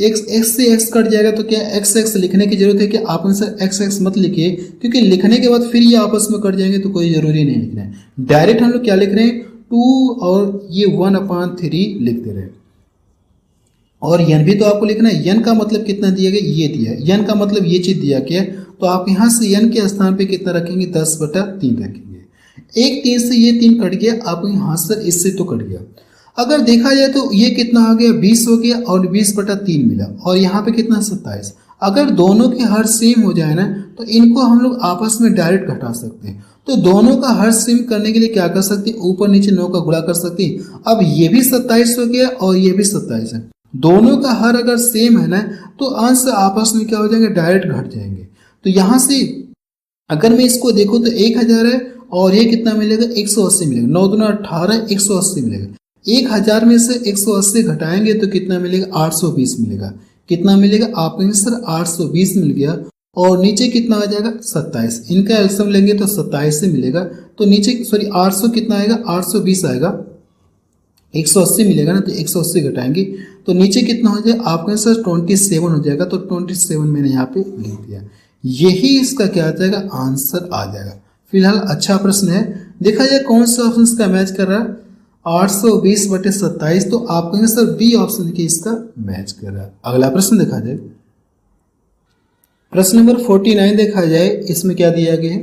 x से x कट जाएगा तो क्या x लिखने की जरूरत है कि आप सर x मत लिखिए, क्योंकि लिखने के बाद फिर ये आपस में कट जाएंगे तो कोई जरूरी नहीं लिखना है। डायरेक्ट हम लोग क्या लिख रहे हैं 2 और ये 1/3 लिख दे रहे हैं। और n भी तो आपको लिखना है, n का मतलब कितना दिया गया, ये दिया है, n का मतलब ये चीज दिया गया, तो आप यहाँ से n के स्थान पे कितना रखेंगे 10/3 रखेंगे। एक 3 से ये 3 कट गया, आपको यहाँ से इससे तो कट गया। अगर देखा जाए तो ये कितना हो गया 20 हो गया और 20/3 मिला, और यहाँ पे कितना 27। अगर दोनों के हर सेम हो जाए ना तो इनको हम लोग आपस में डायरेक्ट घटा सकते हैं। तो दोनों का हर सेम करने के लिए क्या कर सकते हैं, ऊपर नीचे 9 का गुणा कर सकते हैं। अब ये भी 27 हो गया और ये भी 27 है, दोनों का हर अगर सेम है ना तो अंश आपस में क्या हो जाएंगे, डायरेक्ट घट जाएंगे। तो यहाँ से अगर मैं इसको देखूँ तो 1000 है और ये कितना मिलेगा 180 मिलेगा, 9 दूना 18, 180 मिलेगा। 1000 में से 180 घटाएंगे तो कितना मिलेगा 820 मिलेगा। कितना मिलेगा आपको आंसर 820 मिल गया, और नीचे कितना आ जाएगा 27। इनका एलसीएम लेंगे तो 27 से मिलेगा, तो नीचे 800 कितना आएगा 820 आएगा, 180 मिलेगा ना तो 180 घटाएंगे तो नीचे कितना हो जाएगा आपका आंसर 27 हो जाएगा। तो 27 मैंने यहाँ पे लिख दिया, यही इसका क्या आ जाएगा आंसर आ जाएगा। फिलहाल अच्छा प्रश्न है, देखा जाए कौन सा ऑप्शन इसका मैच कर रहा है 820/27, तो आपका आंसर बी ऑप्शन देखिए इसका मैच कर रहा है। अगला प्रश्न देखा जाए, प्रश्न नंबर 49 देखा जाए, इसमें क्या दिया गया है,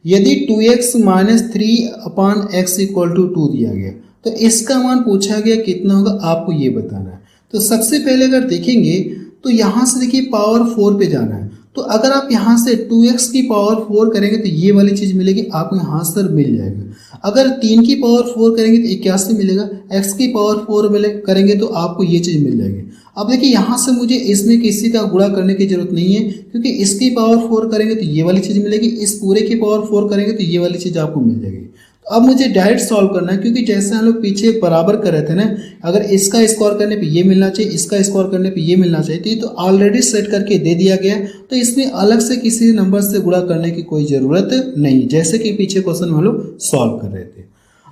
यदि 2x - 3/x = 2 दिया गया तो इसका मान पूछा गया कितना होगा, आपको ये बताना है। तो सबसे पहले अगर देखेंगे तो यहाँ से देखिए पावर 4 पे जाना है, तो अगर आप यहाँ से 2x की पावर 4 करेंगे तो ये वाली चीज मिलेगी, आपको यहाँ सर मिल जाएगा। अगर 3 की पावर 4 करेंगे तो 81 मिलेगा, x की पावर 4 करेंगे तो आपको ये चीज मिल जाएगी। अब देखिए यहाँ से मुझे इसमें किसी का गुणा करने की जरूरत नहीं है, क्योंकि इसकी पावर 4 करेंगे तो ये वाली चीज मिलेगी, इस पूरे की पावर 4 करेंगे तो ये वाली चीज आपको मिल जाएगी। तो अब मुझे डायरेक्ट सॉल्व करना है, क्योंकि जैसे हम लोग पीछे बराबर कर रहे थे ना, अगर इसका स्क्वायर करने पे ये मिलना चाहिए, इसका स्क्वायर करने पे ये मिलना चाहिए, तो ये तो ऑलरेडी सेट करके दे दिया गया है, तो इसमें अलग से किसी नंबर से गुणा करने की कोई ज़रूरत नहीं, जैसे कि पीछे क्वेश्चन में हम लोग सॉल्व कर रहे थे।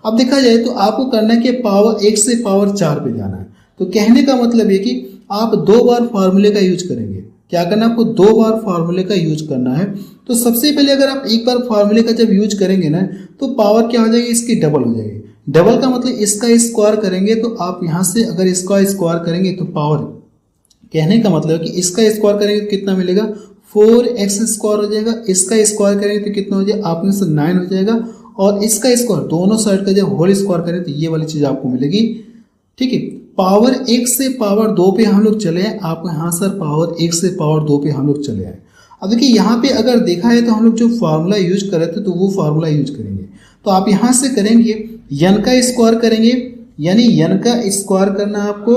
अब देखा जाए तो आपको करना है कि पावर 1 से पावर 4 पे जाना है। तो कहने का मतलब ये कि आप 2 बार फार्मूले का यूज करेंगे। क्या करना है आपको? 2 बार फार्मूले का यूज करना है। तो सबसे पहले अगर आप एक बार फार्मूले का जब यूज करेंगे ना, तो पावर क्या हो जाएगी? इसकी डबल हो जाएगी। डबल का मतलब इसका स्क्वायर करेंगे, तो आप यहाँ से अगर इसका स्क्वायर करेंगे तो पावर, कहने का मतलब कि इसका स्क्वायर करेंगे तो कितना मिलेगा? 4x स्क्वायर हो जाएगा। इसका स्क्वायर करेंगे तो कितना हो जाएगा? आप में से 9 हो जाएगा। और इसका स्क्वायर दोनों साइड का जब होल स्क्वायर करें तो ये वाली चीज आपको मिलेगी। ठीक है, पावर 1 से पावर 2 पे हम लोग चले आए। आपको यहाँ सर पावर 1 से पावर 2 पे हम लोग चले आए। अब देखिए यहाँ पे अगर देखा है तो हम लोग जो फार्मूला यूज कर रहे थे तो वो फार्मूला यूज करेंगे। तो आप यहाँ से करेंगे n का स्क्वायर करेंगे, यानी n का स्क्वायर करना आपको।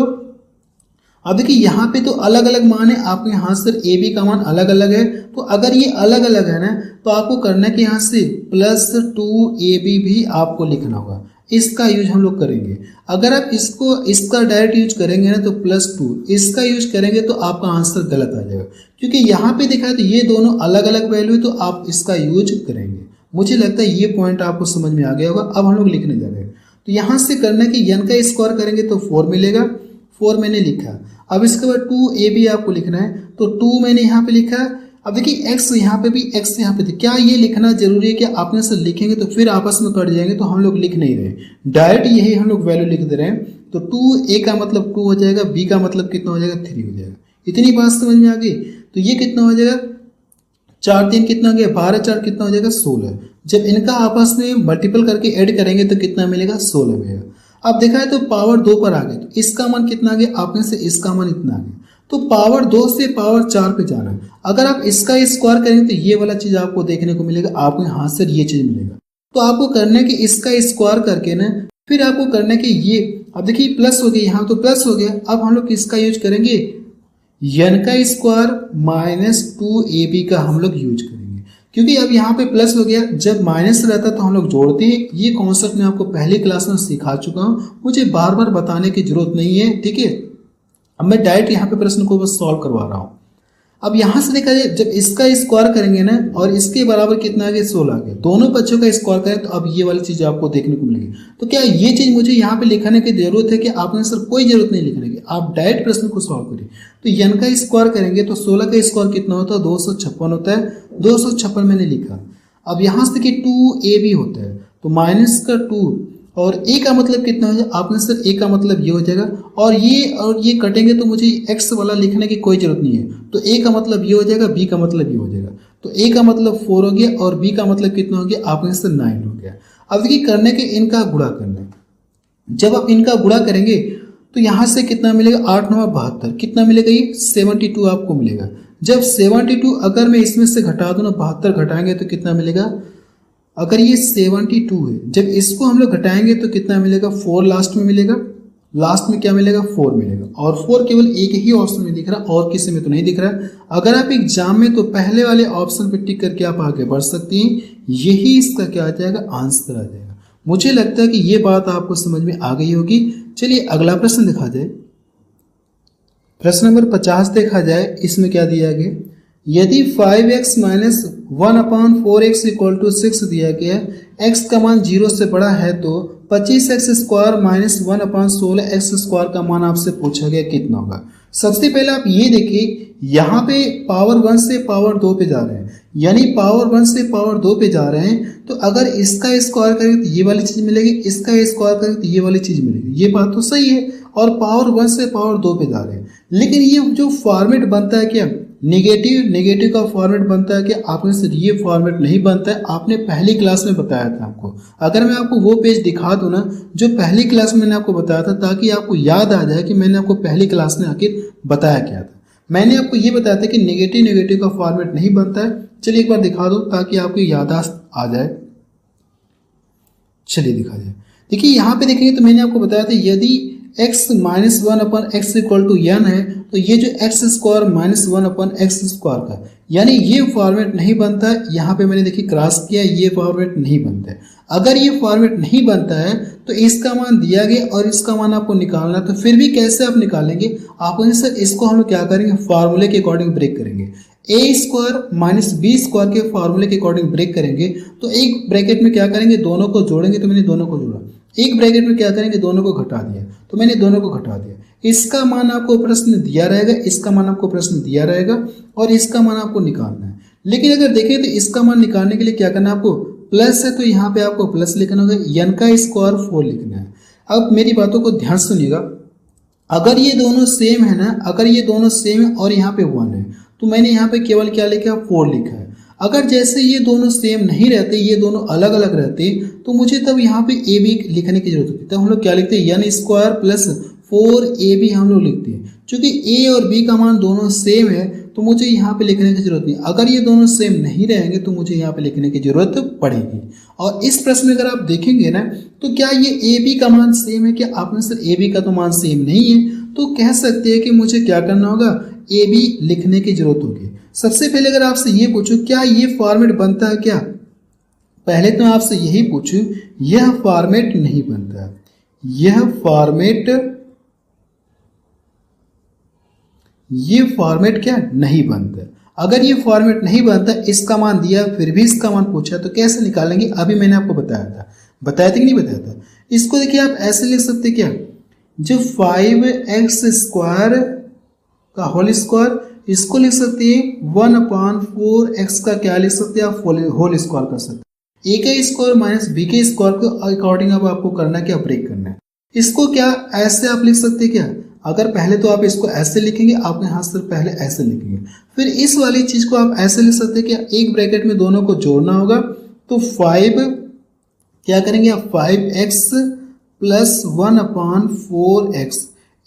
अब देखिए यहाँ पे तो अलग अलग मान है, आपके यहाँ से ए बी का मान अलग अलग है। तो अगर ये अलग अलग है ना, तो आपको करना है कि यहाँ से +2ab भी आपको लिखना होगा। इसका यूज हम लोग करेंगे। अगर आप इसका डायरेक्ट यूज करेंगे ना तो +2, इसका यूज करेंगे तो आपका आंसर गलत आ जाएगा, क्योंकि यहाँ पे देखा है तो ये दोनों अलग अलग वैल्यू, तो आप इसका यूज करेंगे। मुझे लगता है ये पॉइंट आपको समझ में आ गया होगा। अब हम लोग लिखने जा रहे हैं। तो यहाँ से करना है कि n का स्क्वायर करेंगे तो 4 मिलेगा। 4 मैंने लिखा। अब इसके बाद 2ab आपको लिखना है, तो 2 मैंने यहाँ पे लिखा। अब देखिए x यहाँ पे भी, x यहाँ पे थी। क्या ये लिखना जरूरी है कि आपने से लिखेंगे तो फिर आपस में कट जाएंगे? तो हम लोग लिख नहीं रहे, डायरेक्ट यही हम लोग वैल्यू लिख दे रहे हैं। तो 2a का मतलब 2 हो जाएगा, b का मतलब कितना हो जाएगा? 3 हो जाएगा। इतनी बात समझ में आ गई? तो ये कितना हो जाएगा? 4 3 कितना हो गया? 12 4 कितना हो जाएगा? 16। जब इनका आपस में मल्टीपल करके ऐड करेंगे तो कितना मिलेगा? 16 मिलेगा। अब देखा है तो पावर 2 पर आ गए, तो इसका मान कितना आ गया? आपने से इसका मान इतना आ गया। तो पावर 2 से पावर 4 पे जाना है। अगर आप इसका स्क्वायर करेंगे तो ये वाला चीज आपको देखने को मिलेगा, आपको यहाँ से ये चीज मिलेगा। तो आपको करना है कि इसका स्क्वायर करके ना, फिर आपको करना है कि ये, अब देखिए प्लस हो गया, यहाँ तो प्लस हो गया। अब हम लोग किसका यूज करेंगे? n का स्क्वायर -2ab का हम लोग यूज करेंगे, क्योंकि अब यहाँ पे प्लस हो गया। जब माइनस रहता तो हम लोग जोड़ते हैं। ये कॉन्सेप्ट मैं आपको पहली क्लास में सिखा चुका हूँ, मुझे बार बार बताने की जरूरत नहीं है। ठीक है, अब मैं डायरेक्ट यहाँ पे प्रश्न को बस सॉल्व करवा रहा हूँ। अब यहाँ से देखा जाए, जब इसका स्क्वायर करेंगे ना, और इसके बराबर कितना आ गया? 16 आ गया। दोनों बच्चों का स्क्वायर करें तो अब ये वाली चीज आपको देखने को मिलेगी। तो क्या ये चीज मुझे यहाँ पे लिखने की जरूरत है कि आपने सर कोई जरूरत नहीं लिखने की, आप डायरेक्ट प्रश्न को सॉल्व करिए। तो n का स्क्वायर करेंगे तो 16 का स्क्वायर कितना होता है? 256 होता है। 256 मैंने लिखा। अब यहाँ से देखिए 2ab होता है, तो माइनस का 2 और a का मतलब कितना हो जाएगा? आपने सर a का मतलब ये हो जाएगा, और ये कटेंगे तो मुझे x वाला लिखने की कोई जरूरत नहीं है। तो a का मतलब ये हो जाएगा, b का मतलब ये हो जाएगा। तो a का मतलब 4 हो गया और b का मतलब कितना हो गया? आपने सर 9 हो गया। अब देखिए करने के इनका गुणा करना है। जब आप इनका गुणा करेंगे तो यहाँ से कितना मिलेगा? 8 9 72, कितना मिलेगा? ये 72 आपको मिलेगा। जब 72 अगर मैं इसमें से घटा दूँ ना, 72 घटाएंगे तो कितना मिलेगा? अगर ये 72 है, जब इसको हम लोग घटाएंगे तो कितना मिलेगा? 4 लास्ट में मिलेगा। लास्ट में क्या मिलेगा? 4 मिलेगा। और 4 केवल एक ही ऑप्शन में दिख रहा, और किसी में तो नहीं दिख रहा। अगर आप एग्जाम में तो पहले वाले ऑप्शन पर टिक करके आप आगे बढ़ सकती हैं। यही इसका क्या आ जाएगा? आंसर आ जाएगा। मुझे लगता है कि ये बात आपको समझ में आ गई होगी। चलिए अगला प्रश्न देखा जाए। प्रश्न नंबर 50 देखा जाए। इसमें क्या दिया गया? यदि 5x - 1/4x = 6 दिया गया, x का मान 0 से बड़ा है, तो 25x² - 1/16x² का मान आपसे पूछा गया कितना होगा। सबसे पहले आप ये देखिए, यहाँ पे पावर 1 से पावर 2 पे जा रहे हैं, यानी पावर 1 से पावर 2 पे जा रहे हैं। तो अगर इसका स्क्वायर करें तो ये वाली चीज मिलेगी, इसका स्क्वायर करें तो ये वाली चीज मिलेगी। ये बात तो सही है, और पावर 1 से पावर 2 पे जा रहे हैं। लेकिन ये जो फॉर्मेट बनता है क्या? नेगेटिव का फॉर्मेट बनता है कि आपने सिर्फ ये फॉर्मेट नहीं बनता है, आपने पहली क्लास में बताया था आपको। अगर मैं आपको वो पेज दिखा दूं ना जो पहली क्लास में मैंने आपको बताया था, ताकि आपको याद आ जाए कि मैंने आपको पहली क्लास में आखिर बताया क्या था। मैंने आपको ये बताया था कि नेगेटिव का फॉर्मेट नहीं बनता है। चलिए एक बार दिखा दो ताकि आपको याददाश्त आ जाए। चलिए दिखा जाए। देखिए यहाँ पे देखेंगे तो मैंने आपको बताया था, यदि x - 1/x = n है, तो ये जो x² - 1/x² का, यानी ये फॉर्मेट नहीं बनता है। यहाँ पे मैंने देखिए क्रॉस किया, ये फॉर्मेट नहीं बनता है। अगर ये फॉर्मेट नहीं बनता है तो इसका मान दिया गया और इसका मान आपको निकालना है, तो फिर भी कैसे आप निकालेंगे? आप सर इसको हम लोग क्या करेंगे, फार्मूले के अकॉर्डिंग ब्रेक करेंगे। ए स्क्वायर माइनस बी स्क्वायर के फार्मूले के अकॉर्डिंग ब्रेक करेंगे। तो एक ब्रैकेट में क्या करेंगे, दोनों को जोड़ेंगे, तो मैंने दोनों को जोड़ा। एक ब्रैकेट में क्या करेंगे, दोनों को घटा दिया, तो मैंने दोनों को घटा दिया। इसका मान आपको प्रश्न दिया रहेगा, इसका मान आपको प्रश्न दिया रहेगा और इसका मान आपको निकालना है। लेकिन अगर देखें तो इसका मान निकालने के लिए क्या करना है आपको, प्लस है तो यहाँ पे आपको प्लस लिखना होगा, n का स्क्वायर 4 लिखना है। अब मेरी बातों को ध्यान सुनिएगा, अगर ये दोनों सेम है ना, अगर ये दोनों सेम है और यहाँ पे 1 है, तो मैंने यहाँ पे केवल क्या लिखा, 4 लिखा है। अगर जैसे ये दोनों सेम नहीं रहते, ये दोनों अलग अलग रहते, तो मुझे तब यहाँ पे ए बी लिखने की जरूरत होती। तब हम लोग क्या लिखते हैं, n स्क्वायर प्लस 4ab हम लोग लिखते हैं। चूंकि a और b का मान दोनों सेम है तो मुझे यहाँ पे लिखने की जरूरत नहीं। अगर ये दोनों सेम नहीं रहेंगे तो मुझे यहाँ पे लिखने की जरूरत पड़ेगी। और इस प्रश्न में अगर आप देखेंगे ना, तो क्या ये ए बी का मान सेम है? क्या आपने सर ए बी का तो मान सेम नहीं है, तो कह सकते हैं कि मुझे क्या करना होगा, ए बी लिखने की जरूरत होगी। सबसे पहले अगर आपसे ये पूछूं क्या ये फॉर्मेट बनता है क्या, पहले तो आपसे यही पूछूं, यह फॉर्मेट नहीं बनता है, ये फॉर्मेट क्या नहीं बनता। अगर ये फॉर्मेट नहीं बनता, इसका मान दिया फिर भी इसका मान पूछा, तो कैसे निकालेंगे? अभी मैंने आपको बताया था कि नहीं बताया था। इसको देखिए आप ऐसे लिख सकते क्या, जो 5x स्क्वायर का होल स्क्वायर, इसको लिख सकते हैं 1/4x का क्या लिख सकते हैं आप, होल स्क्वायर कर सकते हैं। a का स्क्वायर माइनस b के स्क्वायर को अकॉर्डिंग अब आपको करना क्या, ब्रेक करना है। इसको क्या ऐसे आप लिख सकते हैं क्या, अगर पहले तो आप इसको ऐसे लिखेंगे, आपके हाथ से पहले ऐसे लिखेंगे, फिर इस वाली चीज को आप ऐसे लिख सकते हैं कि एक ब्रैकेट में दोनों को जोड़ना होगा। तो 5 क्या करेंगे आप, 5x प्लस 1/4x,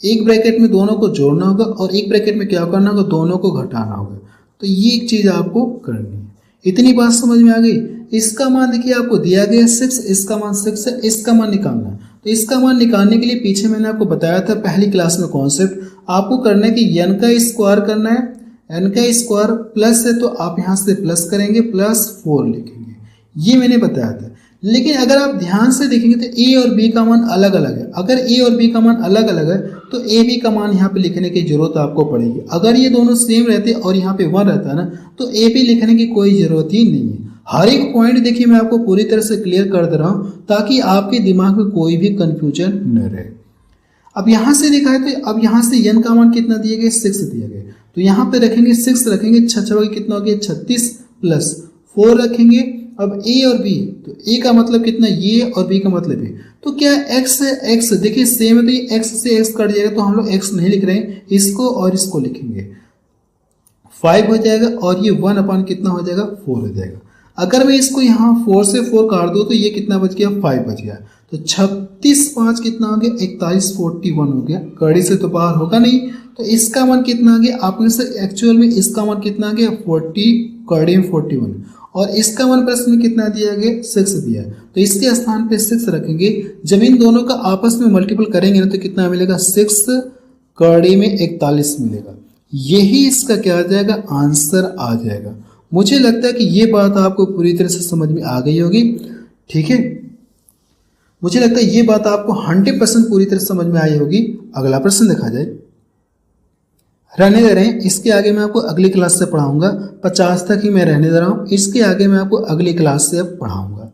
एक ब्रैकेट में दोनों को जोड़ना होगा और एक ब्रैकेट में क्या करना होगा, दोनों को घटाना होगा। तो ये एक चीज आपको करनी है। इतनी बात समझ में आ गई। इसका मान देखिए आपको दिया गया 6, इसका मान 6 है, इसका मान निकालना है। तो इसका मान निकालने के लिए पीछे मैंने आपको बताया था पहली क्लास में कॉन्सेप्ट, आपको करना है कि n का स्क्वायर करना है, n का स्क्वायर प्लस है तो आप यहाँ से प्लस करेंगे, प्लस 4 लिखेंगे, ये मैंने बताया था। लेकिन अगर आप ध्यान से देखेंगे तो a और b का मान अलग अलग है। अगर a और b का मान अलग अलग है तो a b का मान यहाँ पे लिखने की जरूरत आपको पड़ेगी। अगर ये दोनों सेम रहते और यहाँ पे 1 रहता है ना, तो a b लिखने की कोई जरूरत ही नहीं है। हर एक पॉइंट देखिए मैं आपको पूरी तरह से क्लियर कर दे रहा हूँ ताकि आपके दिमाग में कोई भी कंफ्यूजन न रहे। अब यहाँ से देखा है तो अब यहाँ से n का मान कितना दिए गए, 6 दिए गए, तो यहाँ पे रखेंगे 6 रखेंगे, 6 कितना हो गया 36 प्लस 4 रखेंगे। अब a और b, तो a का मतलब कितना, ये और b का मतलब ये, तो क्या x है, x देखिए सेम है तो ये x से x कट जाएगा, तो हम लोग x नहीं लिख रहे हैं, इसको और इसको लिखेंगे, 5 हो जाएगा और ये 1 कितना हो जाएगा, 4 हो जाएगा। अगर मैं इसको यहाँ 4 से 4 काट दूँ तो ये कितना बच गया, 5 बच गया। तो 36 5 कितना हो गया, 41 41 हो गया। कड़ी से तो बाहर होगा नहीं, तो इसका मान कितना आ गया, आपने से एक्चुअल में इसका मान कितना आ गया 40, कड़ी में 41, और इसका मान प्रश्न में कितना दिया गया 6 दिया। तो इसके स्थान पे 6 रखेंगे। जब इन दोनों का आपस में मल्टीपल करेंगे ना तो कितना मिलेगा, 6 कड़ी में 41 मिलेगा। यही इसका क्या आ जाएगा, आंसर आ जाएगा। मुझे लगता है कि ये बात आपको पूरी तरह से समझ में आ गई होगी, ठीक है। मुझे लगता है ये बात आपको 100% पूरी तरह समझ में आई होगी। अगला प्रश्न देखा जाए, रहने दे रहे हैं, इसके आगे मैं आपको अगली क्लास से पढ़ाऊंगा। 50 तक ही मैं रहने दे रहा हूँ, इसके आगे मैं आपको अगली क्लास से अब पढ़ाऊंगा।